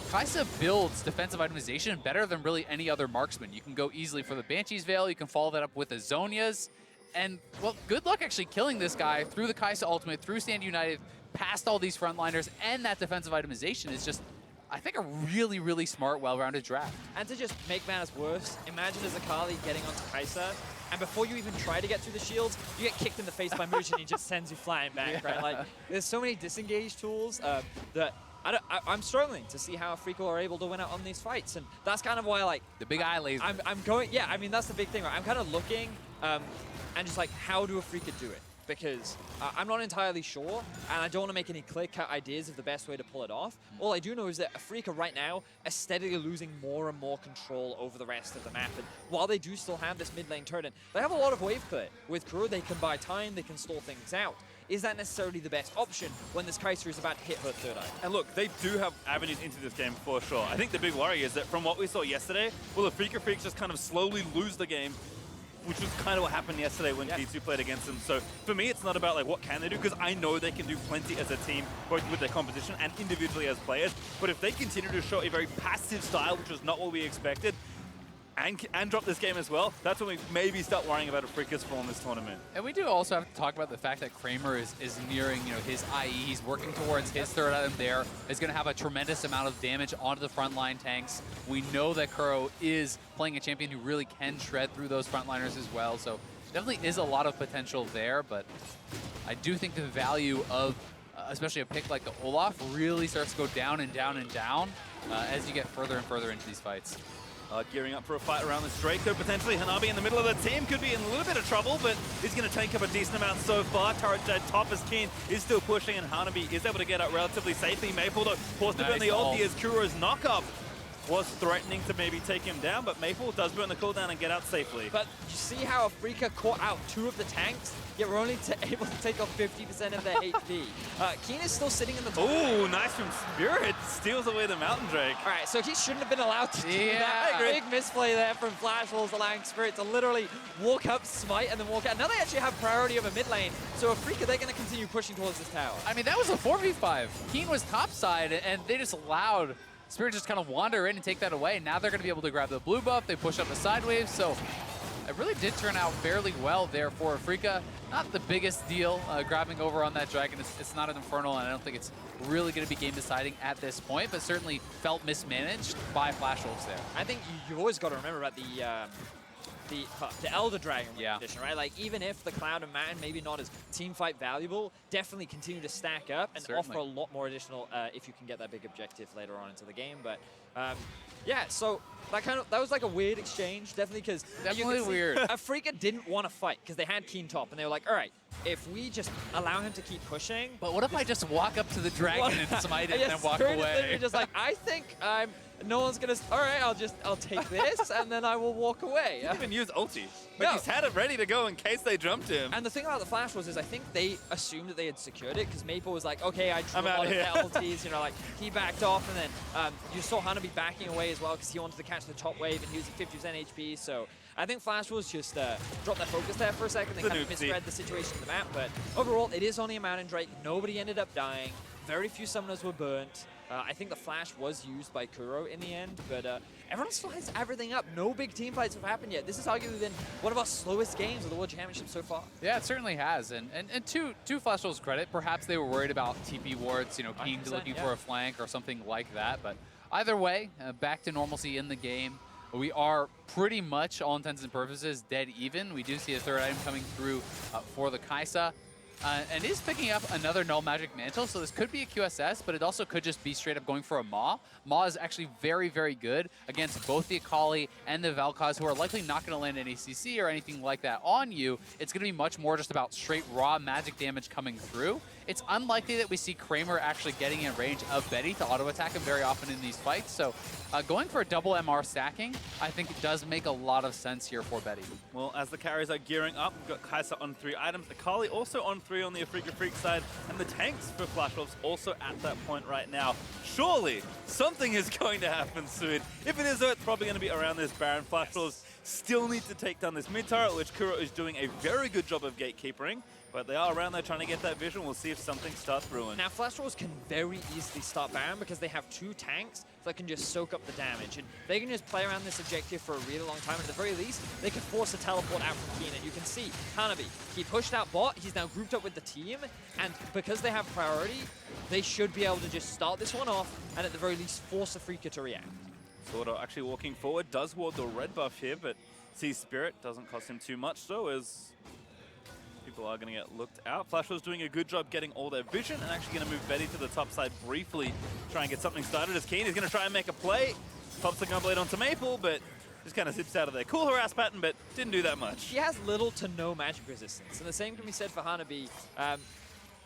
Kaisa builds defensive itemization better than really any other marksman. You can go easily for the Banshee's Veil, you can follow that up with the Zonias, and, well, good luck actually killing this guy through the Kaisa ultimate, through Stand United, past all these frontliners, and that defensive itemization is just, I think, a really, really smart, well-rounded draft. And to just make matters worse, imagine as Akali getting onto Kaisa, and before you even try to get through the shields, you get kicked in the face by Moojin and he just sends you flying back, right? There's so many disengage tools that I'm struggling to see how Afreeca are able to win out on these fights, and that's kind of why, the big eye laser. I'm going, that's the big thing, right? I'm kind of looking, and just how do Afreeca do it? Because I'm not entirely sure, and I don't want to make any clear-cut ideas of the best way to pull it off. All I do know is that Afreeca right now is steadily losing more and more control over the rest of the map. And while they do still have this mid lane turret, they have a lot of wave clear. With Kuro, they can buy time, they can stall things out. Is that necessarily the best option when this Kaisa is about to hit her 3rd eye? And look, they do have avenues into this game for sure. I think the big worry is that from what we saw yesterday, will the Afreeca Freecs just kind of slowly lose the game, which was kind of what happened yesterday when G2 played against them. So for me, it's not about what can they do, because I know they can do plenty as a team, both with their composition and individually as players. But if they continue to show a very passive style, which was not what we expected, and drop this game as well, that's when we maybe start worrying about Afreeca's fall in this tournament. And we do also have to talk about the fact that Kramer is nearing his IE. He's working towards his 3rd item there. Is going to have a tremendous amount of damage onto the frontline tanks. We know that Kuro is playing a champion who really can shred through those frontliners as well. So definitely is a lot of potential there, but I do think the value of especially a pick like the Olaf really starts to go down and down and down as you get further and further into these fights. Gearing up for a fight around this Draco, potentially Hanabi in the middle of the team could be in a little bit of trouble, but he's going to take up a decent amount so far. Turret dead top as Kiin is still pushing, and Hanabi is able to get out relatively safely. Maple though forced to burn the ulti as Kuro's knock-up was threatening to maybe take him down, but Maple does burn the cooldown and get out safely. But you see how Afreeca caught out 2 of the tanks, yet we're only able to take off 50% of their HP. Kiin is still sitting in the top. Oh, nice from Spirit. Steals away the Mountain Drake. All right, so he shouldn't have been allowed to do that. Big misplay there from Flash Wolves, allowing Spirit to literally walk up, smite, and then walk out. Now they actually have priority over mid lane, so Afreeca, they're going to continue pushing towards this tower. I mean, that was a 4v5. Kiin was topside, and they just allowed Spirit just kind of wander in and take that away. Now they're going to be able to grab the blue buff. They push up the side wave, so it really did turn out fairly well there for Afreeca. Not the biggest deal grabbing over on that dragon. It's not an Infernal, and I don't think it's really going to be game deciding at this point, but certainly felt mismanaged by Flash Wolves there. I think you've always got to remember about the Elder Dragon condition, right? Like, even if the Cloud and Mountain maybe not as team fight valuable, definitely continue to stack up and offer a lot more additional if you can get that big objective later on into the game. But yeah, so that was like a weird exchange, definitely, because weird. Afreeca didn't want to fight because they had Kiin top, and they were like, all right, if we just allow him to keep pushing. But what if I just walk up to the dragon and smite it and then walk away? Just like, I think no one's gonna. All right, I'll take this and then I will walk away. He didn't even use ulti. But he's had it ready to go in case they jumped him. And the thing about the Flash was I think they assumed that they had secured it because Maple was like, okay, I drew a lot of their ultis, you know, like he backed off, and then you saw Hanabi backing away as well because he wanted to catch the top wave and he was at 50% HP. So I think Flash was just dropped their focus there for a second. They kind of misread the situation in the map, but overall it is only a Mountain Drake. Nobody ended up dying. Very few summoners were burnt. I think the Flash was used by Kuro in the end, but everyone still has everything up. No big team fights have happened yet. This has arguably been one of our slowest games of the World Championship so far. Yeah, it certainly has. And to Flash Wolves' credit, perhaps they were worried about TP wards, you know, Kiin looking for a flank or something like that. But either way, back to normalcy in the game. We are pretty much, all intents and purposes, dead even. We do see a third item coming through for the Kaisa. And is picking up another Null Magic Mantle, so this could be a QSS, but it also could just be straight up going for a Maw. Maw is actually very, very good against both the Akali and the Velkoz, who are likely not going to land any CC or anything like that on you. It's going to be much more just about straight raw magic damage coming through. It's unlikely that we see Kramer actually getting in range of Betty to auto-attack him very often in these fights, so going for a double MR stacking, I think it does make a lot of sense here for Betty. Well, as the carries are gearing up, we've got Kaisa on 3 items, Akali also on 3 on the Afreeca Freecs side, and the tanks for Flash Wolves also at that point right now. Surely, something is going to happen soon. If it is, though, it's probably going to be around this Baron. Flash Wolves still need to take down this mid turret, which Kuro is doing a very good job of gatekeeping. But they are around there trying to get that vision. We'll see if something starts brewing. Now, Flash Wolves can very easily start Baron because they have 2 tanks that can just soak up the damage. And they can just play around this objective for a really long time. At the very least, they can force a teleport out from Kiin. And you can see Hanabi, he pushed out bot. He's now grouped up with the team. And because they have priority, they should be able to just start this one off and at the very least force Afreeca to react. SwordArt actually walking forward, does ward the red buff here, but sees Spirit, doesn't cost him too much though, as people are going to get looked out. Flash was doing a good job getting all their vision and actually going to move Betty to the top side briefly, try and get something started as Kiin is going to try and make a play. Pops the Gunblade onto Maple, but just kind of zips out of there. Cool harass pattern, but didn't do that much. He has little to no magic resistance, and the same can be said for Hanabi.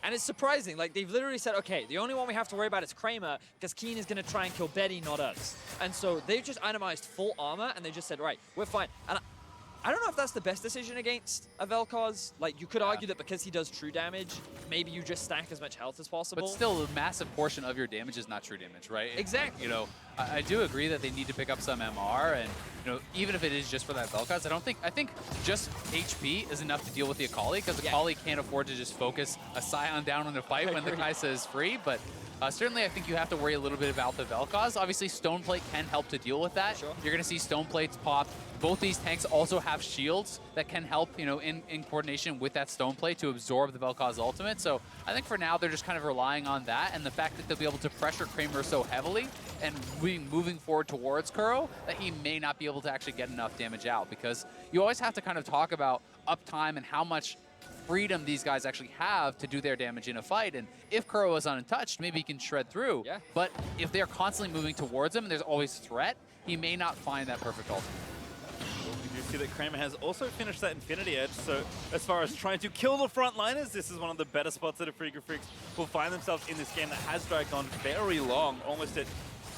And it's surprising, like they've literally said, okay, the only one we have to worry about is Kramer, because Kiin is going to try and kill Betty, not us. And so they've just itemized full armor, and they just said, right, we're fine. And I don't know if that's the best decision against a Velkoz. Like, you could argue that because he does true damage, maybe you just stack as much health as possible. But still, a massive portion of your damage is not true damage, right? Exactly. You know, I do agree that they need to pick up some MR, and you know, even if it is just for that Velkoz, I think just HP is enough to deal with the Akali, because Akali can't afford to just focus a Sion down in a fight when the Kaisa is free, but certainly I think you have to worry a little bit about the Velkoz. Obviously, Stoneplate can help to deal with that. Sure. You're going to see Stoneplates pop. Both these tanks also have shields that can help, you know, in coordination with that Stoneplate to absorb the Velkoz ultimate. So I think for now they're just kind of relying on that, and the fact that they'll be able to pressure Kramer so heavily and moving forward towards Kuro that he may not be able to actually get enough damage out, because you always have to kind of talk about uptime and how much freedom these guys actually have to do their damage in a fight. And if Kuro is untouched, maybe he can shred through. Yeah. But if they're constantly moving towards him and there's always threat, he may not find that perfect ultimate. We do see that Kramer has also finished that Infinity Edge, so as far as trying to kill the frontliners, this is one of the better spots that Afreeca Freecs will find themselves in this game that has dragged on very long, almost at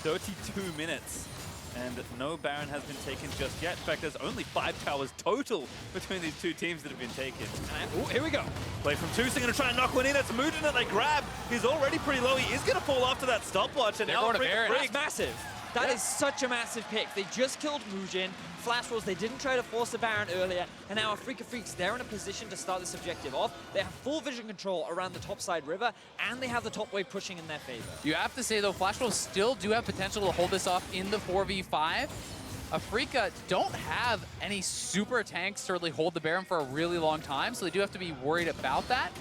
32 minutes. And no Baron has been taken just yet. In fact, there's only 5 towers total between these two teams that have been taken. Oh, here we go. Play from Tusin, going to try and knock one in. It's Moojin that they grab. He's already pretty low. He is going to fall off to that stopwatch. And They're now going to Afreeca Baron. Freecs- That's massive. That is such a massive pick. They just killed Moojin. Flash Rolls, they didn't try to force the Baron earlier, and now Afreeca Freecs, they're in a position to start this objective off. They have full vision control around the topside river, and they have the top wave pushing in their favor. You have to say, though, Flash Wolves still do have potential to hold this off in the 4v5. Afreeca don't have any super tanks to really hold the Baron for a really long time, so they do have to be worried about that.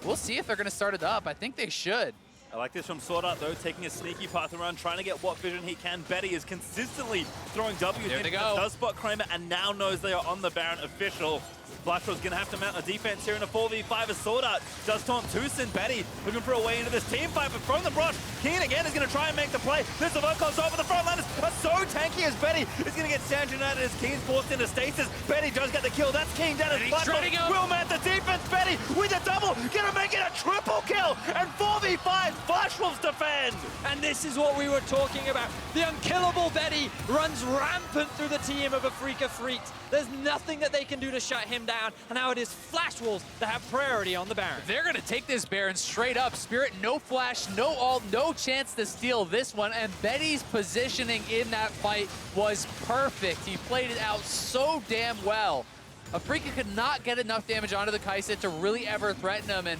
We'll see if they're going to start it up. I think they should. I like this from SwordArt, though, taking a sneaky path around, trying to get what vision he can. Betty is consistently throwing W's There in. they go. Does spot Kramer and now knows they are on the Baron official. Flashroll's going to have to mount a defense here in a 4v5 as SwordArt does taunt Tusin. Betty looking for a way into this team fight, but from the brush, Kiin again is going to try and make the play. This is Velkoz over the front liners are so tanky as Betty is going to get Shen United as Kiin's forced into stasis. Betty does get the kill. That's Kiin down as shredding him. will mount the defense. Betty with a double, going to make it a triple kill, and 4v5 Flashwolves defend. And this is what we were talking about. The unkillable Betty runs rampant through the team of Afreeca Freecs. There's nothing that they can do to shut him down, and now it is Flash Wolves that have priority on the Baron. They're going to take this Baron straight up. Spirit, no flash, no ult, no chance to steal this one, and Betty's positioning in that fight was perfect. He played it out so damn well. Afreeca could not get enough damage onto the Kaisa to really ever threaten him, and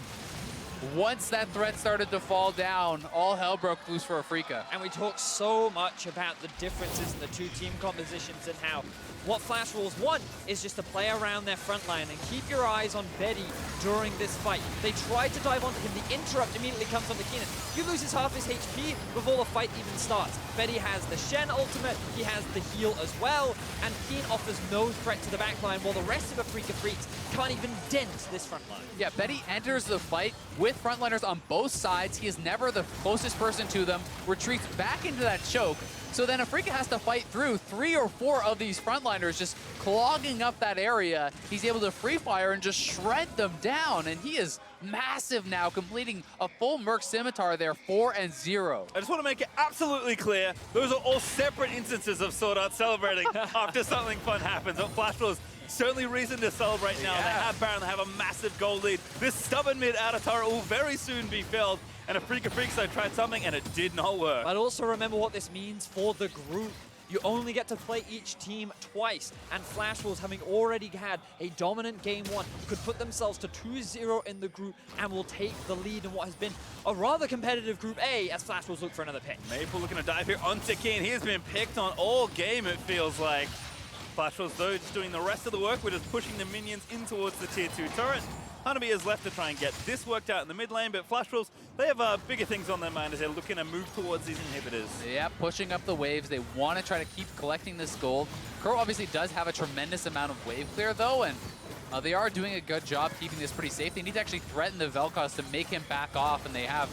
once that threat started to fall down, all hell broke loose for Afreeca. And we talk so much about the differences in the two team compositions and how what Flash Wolves want is just to play around their front line and keep your eyes on Betty during this fight. They tried to dive onto him. The interrupt immediately comes onto Kiin. He loses half his HP before the fight even starts. Betty has the Shen ultimate, he has the heal as well, and Kiin offers no threat to the backline while the rest of Afreeca Freecs can't even dent this front line. Yeah, Betty enters the fight with frontliners on both sides. He is never the closest person to them, retreats back into that choke. So then Afreeca has to fight through 3 or 4 of these frontliners just clogging up that area. He's able to free fire and just shred them down, and he is massive now, completing a full Merc Scimitar there, 4-0. I just want to make it absolutely clear, those are all separate instances of SwordArt celebrating after something fun happens. But Flashwolves certainly reason to celebrate now. Yeah. They have Baron, they have a massive gold lead. This stubborn mid outer turret will very soon be filled. And Afreeca Freecs, they tried something and it did not work. But also remember what this means for the group. You only get to play each team twice, and Flash Wolves, having already had a dominant game one, could put themselves to 2-0 in the group and will take the lead in what has been a rather competitive Group A as Flash Wolves look for another pick. Maple looking to dive here onto Kiin. He has been picked on all game, it feels like. Flash Wolves, though, just doing the rest of the work. We're just pushing the minions in towards the Tier 2 turret. Hanabi is left to try and get this worked out in the mid lane, but Flash Wolves, they have bigger things on their mind as they're looking to move towards these inhibitors. Yeah, pushing up the waves. They want to try to keep collecting this gold. Kuro obviously does have a tremendous amount of wave clear, though, and they are doing a good job keeping this pretty safe. They need to actually threaten the Velkoz to make him back off, and they have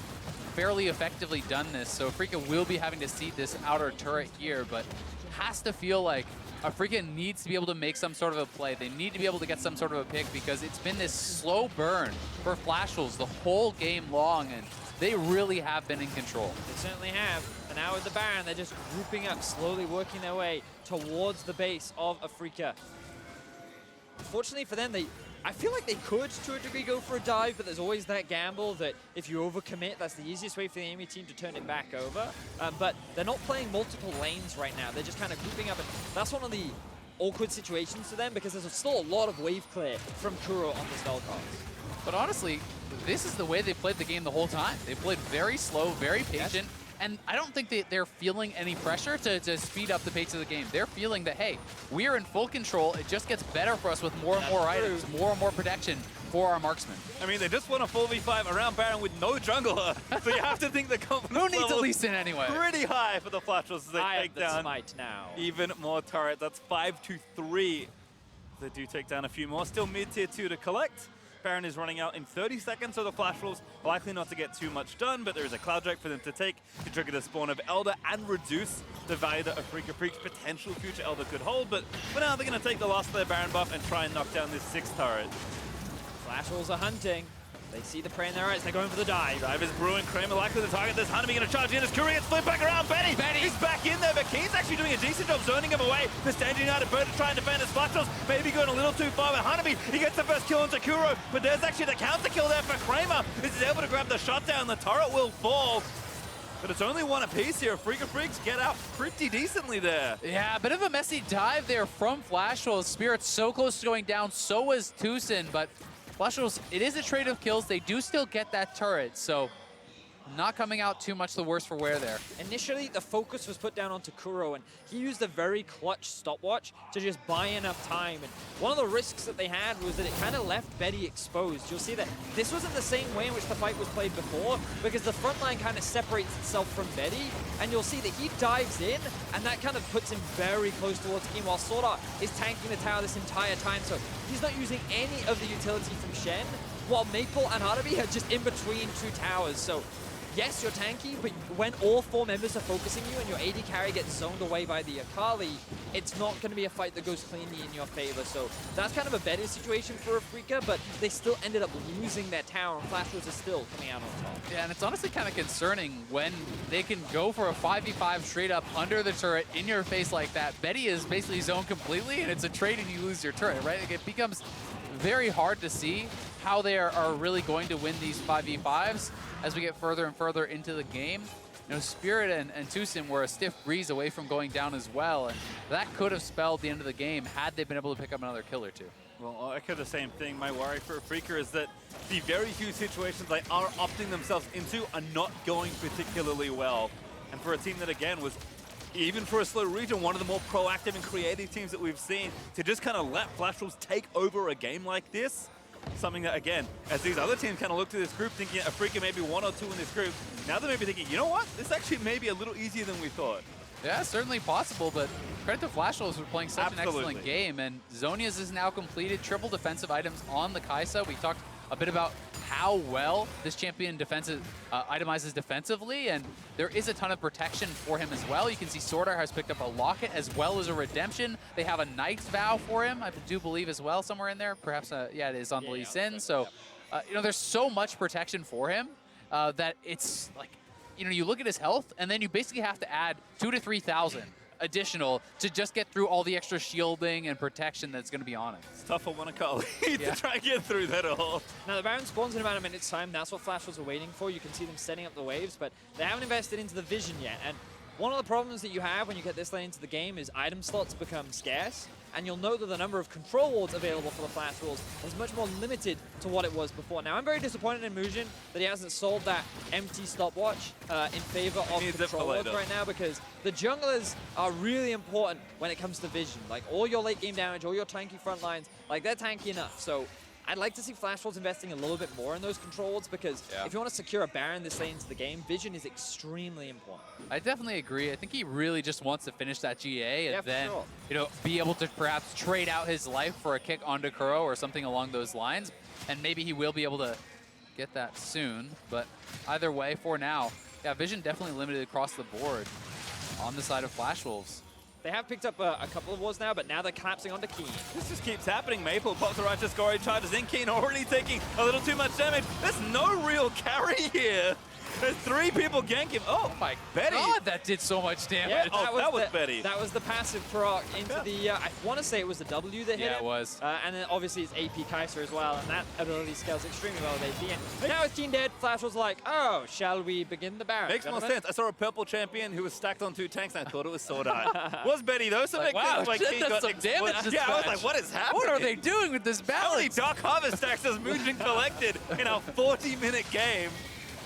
fairly effectively done this. So Afreeca will be having to seed this outer turret here, but has to feel like Afreeca needs to be able to make some sort of a play. They need to be able to get some sort of a pick because it's been this slow burn for Flash Wolves the whole game long, and they really have been in control. They certainly have. And now with the Baron, they're just grouping up, slowly working their way towards the base of Afreeca. Unfortunately for them, I feel like they could, to a degree, go for a dive, but there's always that gamble that if you overcommit, that's the easiest way for the enemy team to turn it back over. But they're not playing multiple lanes right now. They're just kind of grouping up, and that's one of the awkward situations for them because there's still a lot of wave clear from Kuro on this Velkoz. But honestly, this is the way they played the game the whole time. They played very slow, very patient, and I don't think they're feeling any pressure to speed up the pace of the game. They're feeling that, hey, we're in full control. It just gets better for us with more and more items, more and more protection for our marksmen. I mean, they just won a 4v5 around Baron with no jungler, so you have to think the confidence Who needs level a Lee Sin anyway? pretty high for the Flash Wolves as they I take have the down smite now. even more turret. That's 5-3. They do take down a few more. Still mid-tier 2 to collect. Baron is running out in 30 seconds, so the Flash Wolves are likely not to get too much done, but there is a Cloud Drake for them to take to trigger the spawn of Elder and reduce the value that Afreeca Freecs' potential future Elder could hold. But for now, they're going to take the last of their Baron buff and try and knock down this 6th turret. Flash Wolves are hunting. They see the prey in their eyes, they're going for the dive. Dive is brewing, Kramer likely to target this. Hanabi going to charge in as Kuro gets flipped back around. Betty is back in there, but Kiin's actually doing a decent job zoning him away. The Standing United Bird to try and defend his Flash Wolves. Maybe going a little too far, but Hanabi, he gets the first kill onto Kuro, but there's actually the counter kill there for Kramer. This is able to grab the shutdown, the turret will fall. But it's only one apiece here. Afreeca Freecs get out pretty decently there. Yeah, a bit of a messy dive there from Flash Wolves. Spirit's so close to going down, so was Tusin, but Flash Wolves, it is a trade of kills. They do still get that turret, so not coming out too much the worse for wear there. Initially, the focus was put down onto Kuro, and he used a very clutch stopwatch to just buy enough time. And one of the risks that they had was that it kind of left Betty exposed. You'll see that this wasn't the same way in which the fight was played before, because the front line kind of separates itself from Betty, and you'll see that he dives in, and that kind of puts him very close towards Kiin, while SwordArt is tanking the tower this entire time, so he's not using any of the utility from Shen, while Maple and Hanabi are just in between 2 towers. So yes, you're tanky, but when all 4 members are focusing you and your AD carry gets zoned away by the Akali, it's not going to be a fight that goes cleanly in your favor. So that's kind of a better situation for Afreeca, but they still ended up losing their tower, and Flash Wolves are still coming out on top. Yeah, and it's honestly kind of concerning when they can go for a 5v5 straight up under the turret in your face like that. Betty is basically zoned completely, and it's a trade and you lose your turret, right? Like, it becomes very hard to see how they are really going to win these 5v5s as we get further and further into the game. You know, Spirit and Tusin were a stiff breeze away from going down as well, and that could have spelled the end of the game had they been able to pick up another kill or two. Well, I'll echo the same thing. My worry for Afreeca is that the very few situations they are opting themselves into are not going particularly well. And for a team that, again, was, even for a slow region, one of the more proactive and creative teams that we've seen, to just kind of let Flash Wolves take over a game like this, something that, again, as these other teams kind of look to this group thinking Afreeca maybe 1 or 2 in this group, now they may be thinking, you know what, this actually may be a little easier than we thought. Yeah, certainly possible, but credit to Flash Wolves for playing such an excellent game. And Zonia's is now completed, triple defensive items on the Kaisa. We talked a bit about how well this champion itemizes defensively, and there is a ton of protection for him as well. You can see SwordArt has picked up a Locket as well as a Redemption. They have a Knight's Vow for him, I do believe, as well, somewhere in there. Perhaps, yeah, it is on the Lee Sin. So, you know, there's so much protection for him that it's like, you know, you look at his health, and then you basically have to add 2,000 to 3,000 additional to just get through all the extra shielding and protection that's going to be on it. It's tough for one Akali to try and get through that all. Now the Baron spawns in about a minute's time. That's what Flash Wolves are waiting for. You can see them setting up the waves, but they haven't invested into the vision yet. And one of the problems that you have when you get this late into the game is item slots become scarce, and you'll know that the number of control wards available for the Flash Wolves is much more limited to what it was before. Now, I'm very disappointed in Moojin that he hasn't solved that empty stopwatch in favor of control wards right now, because the junglers are really important when it comes to vision. Like, all your late game damage, all your tanky front lines, like, they're tanky enough. So I'd like to see Flash Wolves investing a little bit more in those control wards, because if you want to secure a Baron this late into the game, vision is extremely important. I definitely agree. I think he really just wants to finish that GA and then, you know, be able to perhaps trade out his life for a kick onto Kuro or something along those lines. And maybe he will be able to get that soon. But either way, for now, yeah, vision definitely limited across the board on the side of Flash Wolves. They have picked up a couple of wards now, but now they're collapsing onto Kiin. This just keeps happening. Maple pops the right to score, he charges in. Kiin already taking a little too much damage. There's no real carry here. There's 3 people gank him. Oh my Betty. God, that did so much damage. Yeah, that was Betty. That was the passive proc into the, I want to say it was the W that hit him. Yeah, it was. And then obviously it's AP Kaisa as well, and that ability scales extremely well with AP. And now with Kiin dead, Flash was like, oh, shall we begin the Baron? Makes more sense. I saw a purple champion who was stacked on 2 tanks, and I thought it was SwordArt. Was Betty though? So Like, wow, like shit, Kiin that's got some damage Yeah, I was dispatch. like, what is happening? What are they doing with this How many balance? Dark Harvest stacks does Moojin collected in a 40-minute game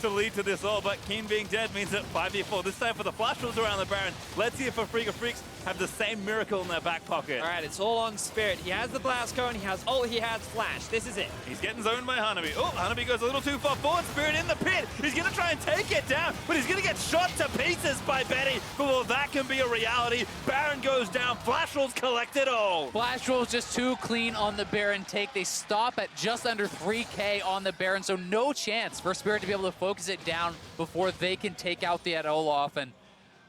to lead to this all? But Kiin being dead means that 5v4 this time for the Flash Wolves around the Baron. Let's see if Afreeca Freecs have the same miracle in their back pocket. All right, it's all on Spirit. He has the Blast Cone, he has ult, he has Flash. This is it. He's getting zoned by Hanabi. Oh, Hanabi goes a little too far forward. Spirit in the pit. He's going to try and take it down, but he's going to get shot to pieces by Betty. But well, that can be a reality. Baron goes down. Flash rolls collect it all. Flash rolls just too clean on the Baron take. They stop at just under 3K on the Baron, so no chance for Spirit to be able to focus it down before they can take out the Olaf. And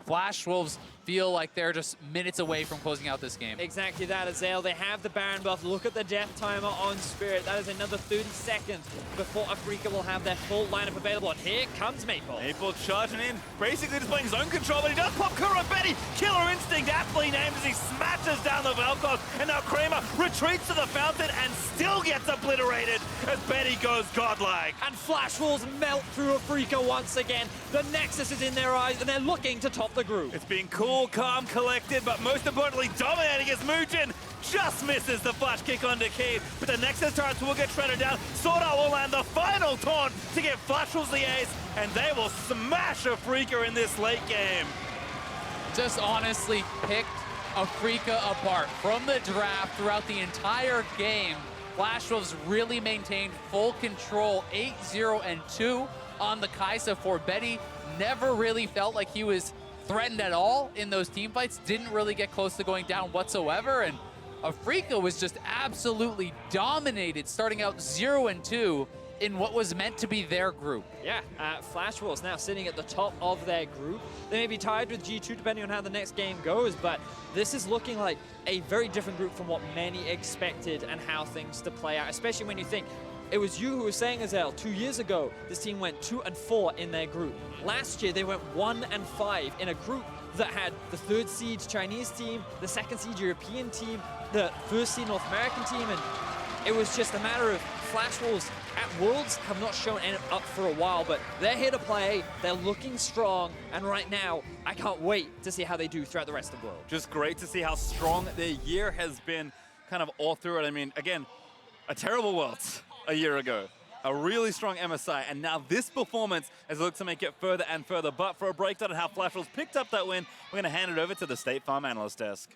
Flash Wolves feel like they're just minutes away from closing out this game. Exactly that, Azael. They have the Baron buff. Look at the death timer on Spirit. That is another 30 seconds before Afreeca will have their full lineup available. And here comes Maple. Maple charging in, basically just playing zone control, but he does pop Kuro Betty. Killer Instinct, aptly named as he smashes down the Velkoz. And now Kramer retreats to the fountain and still gets obliterated as Betty goes godlike. And Flash Wolves melt through Afreeca once again. The Nexus is in their eyes, and they're looking to top the group. It's being cool, calm, collected, but most importantly, dominating as Moojin just misses the flash kick onto Kiin. But the Nexus turrets will get shredded down. SwordArt will land the final taunt to get Flash Wolves the ace, and they will smash Afreeca in this late game. Just honestly picked Afreeca apart from the draft throughout the entire game. Flash Wolves really maintained full control, 8-0-2 on the Kaisa for Betty. Never really felt like he was threatened at all in those team fights, didn't really get close to going down whatsoever, and Afreeca was just absolutely dominated, starting out 0-2 in what was meant to be their group. Yeah, Flash Wolves now sitting at the top of their group. They may be tied with G2 depending on how the next game goes, but this is looking like a very different group from what many expected and how things to play out, especially when you think it was you who was saying, Azael, 2 years ago, this team went 2-4 in their group. Last year, they went 1-5 in a group that had the 3rd seed Chinese team, the 2nd seed European team, the 1st seed North American team, and it was just a matter of Flash Wolves at Worlds have not shown any up for a while, but they're here to play, they're looking strong, and right now, I can't wait to see how they do throughout the rest of the world. Just great to see how strong their year has been kind of all through it. I mean, again, a terrible Worlds a year ago. A really strong MSI, and now this performance has looked to make it further and further. But for a breakdown of how Flash Wolves picked up that win, we're going to hand it over to the State Farm Analyst desk.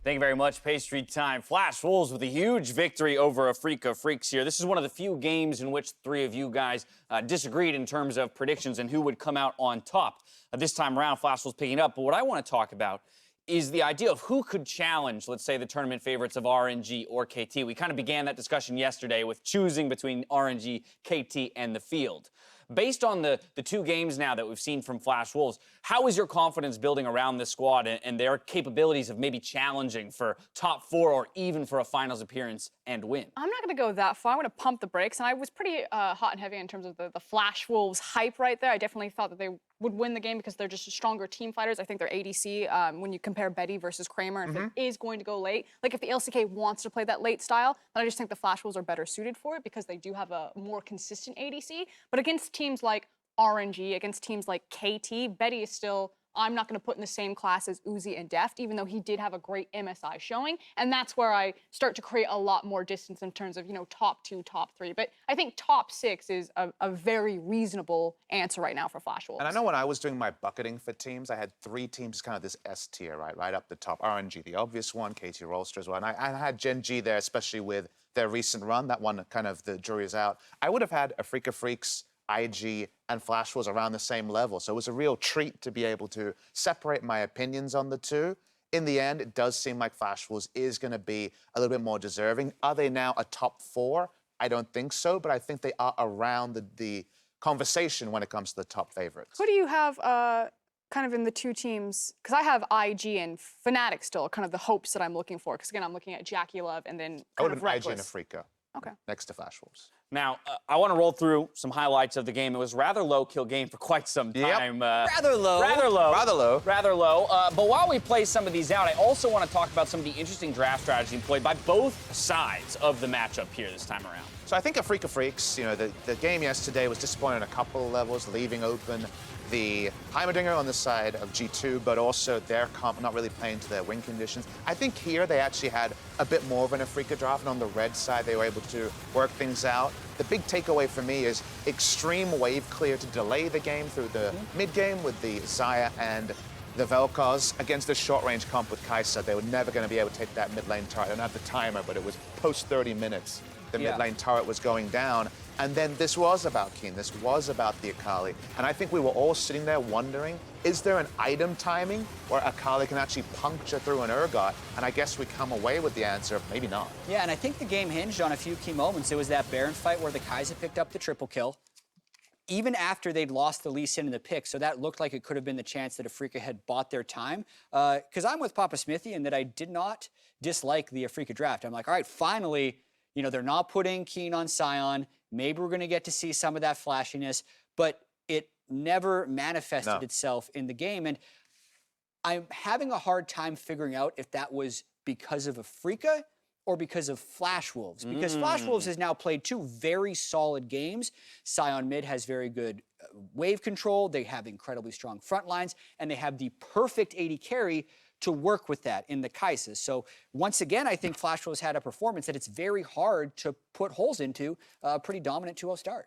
Thank you very much, PastryTime. Flash Wolves with a huge victory over Afreeca Freecs here. This is one of the few games in which the 3 of you guys disagreed in terms of predictions and who would come out on top. This time around, Flash Wolves picking up. But what I want to talk about is the idea of who could challenge, let's say, the tournament favorites of RNG or KT. We kind of began that discussion yesterday with choosing between RNG, KT, and the field. Based on the 2 games now that we've seen from Flash Wolves, how is your confidence building around this squad and their capabilities of maybe challenging for top 4 or even for a finals appearance and win? I'm not going to go that far. I'm going to pump the brakes. And I was pretty hot and heavy in terms of the Flash Wolves hype right there. I definitely thought that they would win the game because they're just stronger team fighters. I think their ADC, when you compare Betty versus Kramer, if it is going to go late, like if the LCK wants to play that late style, then I just think the Flash Wolves are better suited for it because they do have a more consistent ADC. But against teams like RNG, against teams like KT, Betty is still, I'm not going to put in the same class as Uzi and Deft, even though he did have a great MSI showing. And that's where I start to create a lot more distance in terms of, you know, top 2, top 3. But I think top 6 is a very reasonable answer right now for Flash Wolves. And I know when I was doing my bucketing for teams, I had 3 teams, kind of this S tier, right up the top. RNG, the obvious one, KT Rolster as well. And I had Gen G there, especially with their recent run. That one, kind of, the jury is out. I would have had Afreeca Freecs, IG, and Flash was around the same level. So it was a real treat to be able to separate my opinions on the 2. In the end, it does seem like Flash Wolves is going to be a little bit more deserving. Are they now a top 4? I don't think so, but I think they are around the conversation when it comes to the top favorites. Who do you have kind of in the 2 teams? Because I have IG and Fnatic still, kind of the hopes that I'm looking for. Because again, I'm looking at Jackie Love and then I would kind of have IG and Reckless. Afreeca. Okay. Next to Flash Wolves. Now, I want to roll through some highlights of the game. It was a rather low-kill game for quite some time. Rather low. Rather low. Rather low. Rather low. But while we play some of these out, I also want to talk about some of the interesting draft strategy employed by both sides of the matchup here this time around. So I think Afreeca Freecs, you know, the game yesterday was disappointing on a couple of levels, leaving open the Heimerdinger on the side of G2, but also their comp not really playing to their win conditions. I think here they actually had a bit more of an Afreeca draft, and on the red side they were able to work things out. The big takeaway for me is extreme wave clear to delay the game through the mid game with the Xayah and the Velkoz against the short-range comp with Kaisa. They were never going to be able to take that mid lane turret. I don't have the timer, but it was post 30 minutes. The mid lane turret was going down. And then this was about Kiin. This was about the Akali. And I think we were all sitting there wondering, is there an item timing where Akali can actually puncture through an Urgot? And I guess we come away with the answer of maybe not. Yeah, and I think the game hinged on a few key moments. It was that Baron fight where the Kaisa picked up the triple kill, even after they'd lost the Lee Sin in the pick, so that looked like it could have been the chance that Afreeca had bought their time. Because I'm with Papa Smithy in that I did not dislike the Afreeca draft. I'm like, all right, finally, you know, they're not putting Kiin on Sion. Maybe we're going to get to see some of that flashiness, but it never manifested itself in the game. And I'm having a hard time figuring out if that was because of Afreeca or because of Flash Wolves. Because Flash Wolves has now played two very solid games. Sion mid has very good wave control. They have incredibly strong front lines, and they have the perfect AD carry to work with that in the Kaisa. So once again, I think Flash Wolves had a performance that it's very hard to put holes into a pretty dominant 2-0 start.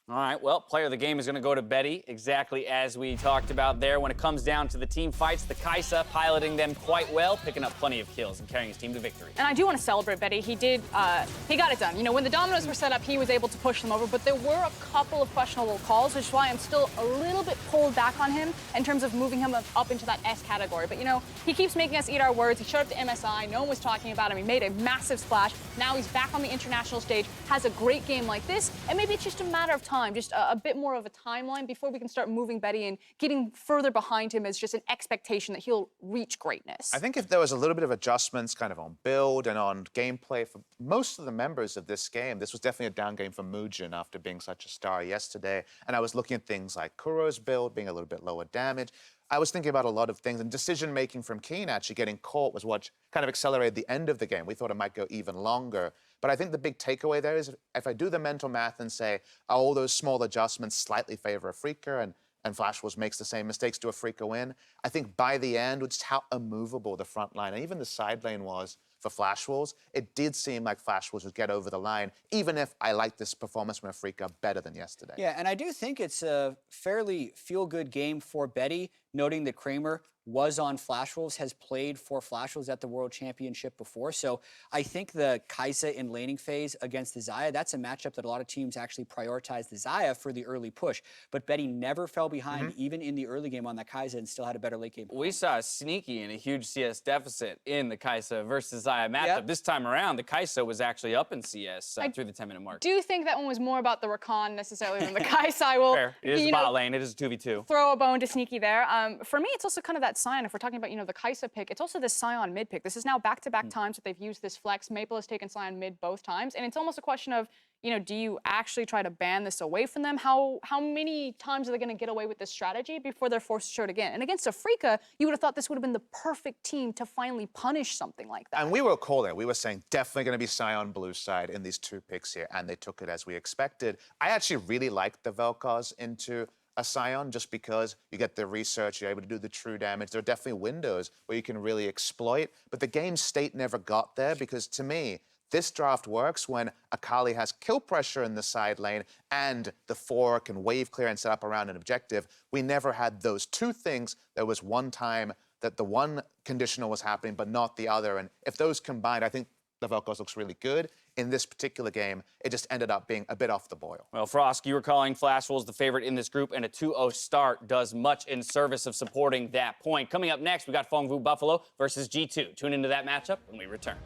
All right, well, player of the game is going to go to Betty, exactly as we talked about there. When it comes down to the team fights, the Kaisa piloting them quite well, picking up plenty of kills and carrying his team to victory. And I do want to celebrate Betty. He got it done. You know, when the dominoes were set up, he was able to push them over, but there were a couple of questionable calls, which is why I'm still a little bit pulled back on him in terms of moving him up into that S category. But, you know, he keeps making us eat our words. He showed up to MSI. No one was talking about him. He made a massive splash. Now he's back on the international stage, has a great game like this, and maybe it's just a matter of time, just a bit more of a timeline before we can start moving Betty and getting further behind him as just an expectation that he'll reach greatness. I think if there was a little bit of adjustments kind of on build and on gameplay for most of the members of this game, this was definitely a down game for Moojin after being such a star yesterday. And I was looking at things like Kuro's build being a little bit lower damage. I was thinking about a lot of things, and decision-making from Kiin actually getting caught was what kind of accelerated the end of the game. We thought it might go even longer. But I think the big takeaway there is if I do the mental math and say, all those small adjustments slightly favor Afreeca and Flash Wolves makes the same mistakes to Afreeca win, I think by the end, just how immovable the front line and even the side lane was for Flash Wolves, it did seem like Flash Wolves would get over the line, even if I like this performance from Afreeca better than yesterday. Yeah, and I do think it's a fairly feel-good game for Betty, noting that Kramer was on Flash Wolves, has played for Flash Wolves at the World Championship before. So I think the Kaisa in laning phase against the Xayah, that's a matchup that a lot of teams actually prioritize the Xayah for the early push. But Betty never fell behind, even in the early game on that Kaisa, and still had a better late game. We saw a sneaky and a huge CS deficit in the Kaisa versus Xayah matchup. This time around, the Kaisa was actually up in CS through the 10-minute mark. Do you think that one was more about the Rakan necessarily than the Kaisa? I will, Fair. It is bot lane. It is a 2v2. Throw a bone to Sneaky there. For me, it's also kind of that Sion. If we're talking about, you know, the Kaisa pick, it's also this Sion mid pick. This is now back-to-back times that they've used this flex. Maple has taken Sion mid both times, and it's almost a question of, you know, do you actually try to ban this away from them? How many times are they going to get away with this strategy before they're forced to show it again? And against Afreeca, you would have thought this would have been the perfect team to finally punish something like that. And we were calling it. We were saying definitely going to be Sion blue side in these two picks here, and they took it as we expected. I actually really liked the Velkoz into a Sion just because you get the research, you're able to do the true damage. There are definitely windows where you can really exploit, but the game state never got there because to me, this draft works when Akali has kill pressure in the side lane and the fork and wave clear and set up around an objective. We never had those two things. There was one time that the one conditional was happening, but not the other. And if those combined, I think the Velkoz looks really good. In this particular game, it just ended up being a bit off the boil. Well, Frost, you were calling Flash Wolves the favorite in this group, and a 2-0 start does much in service of supporting that point. Coming up next, we got Fongvu Buffalo versus G2. Tune into that matchup when we return.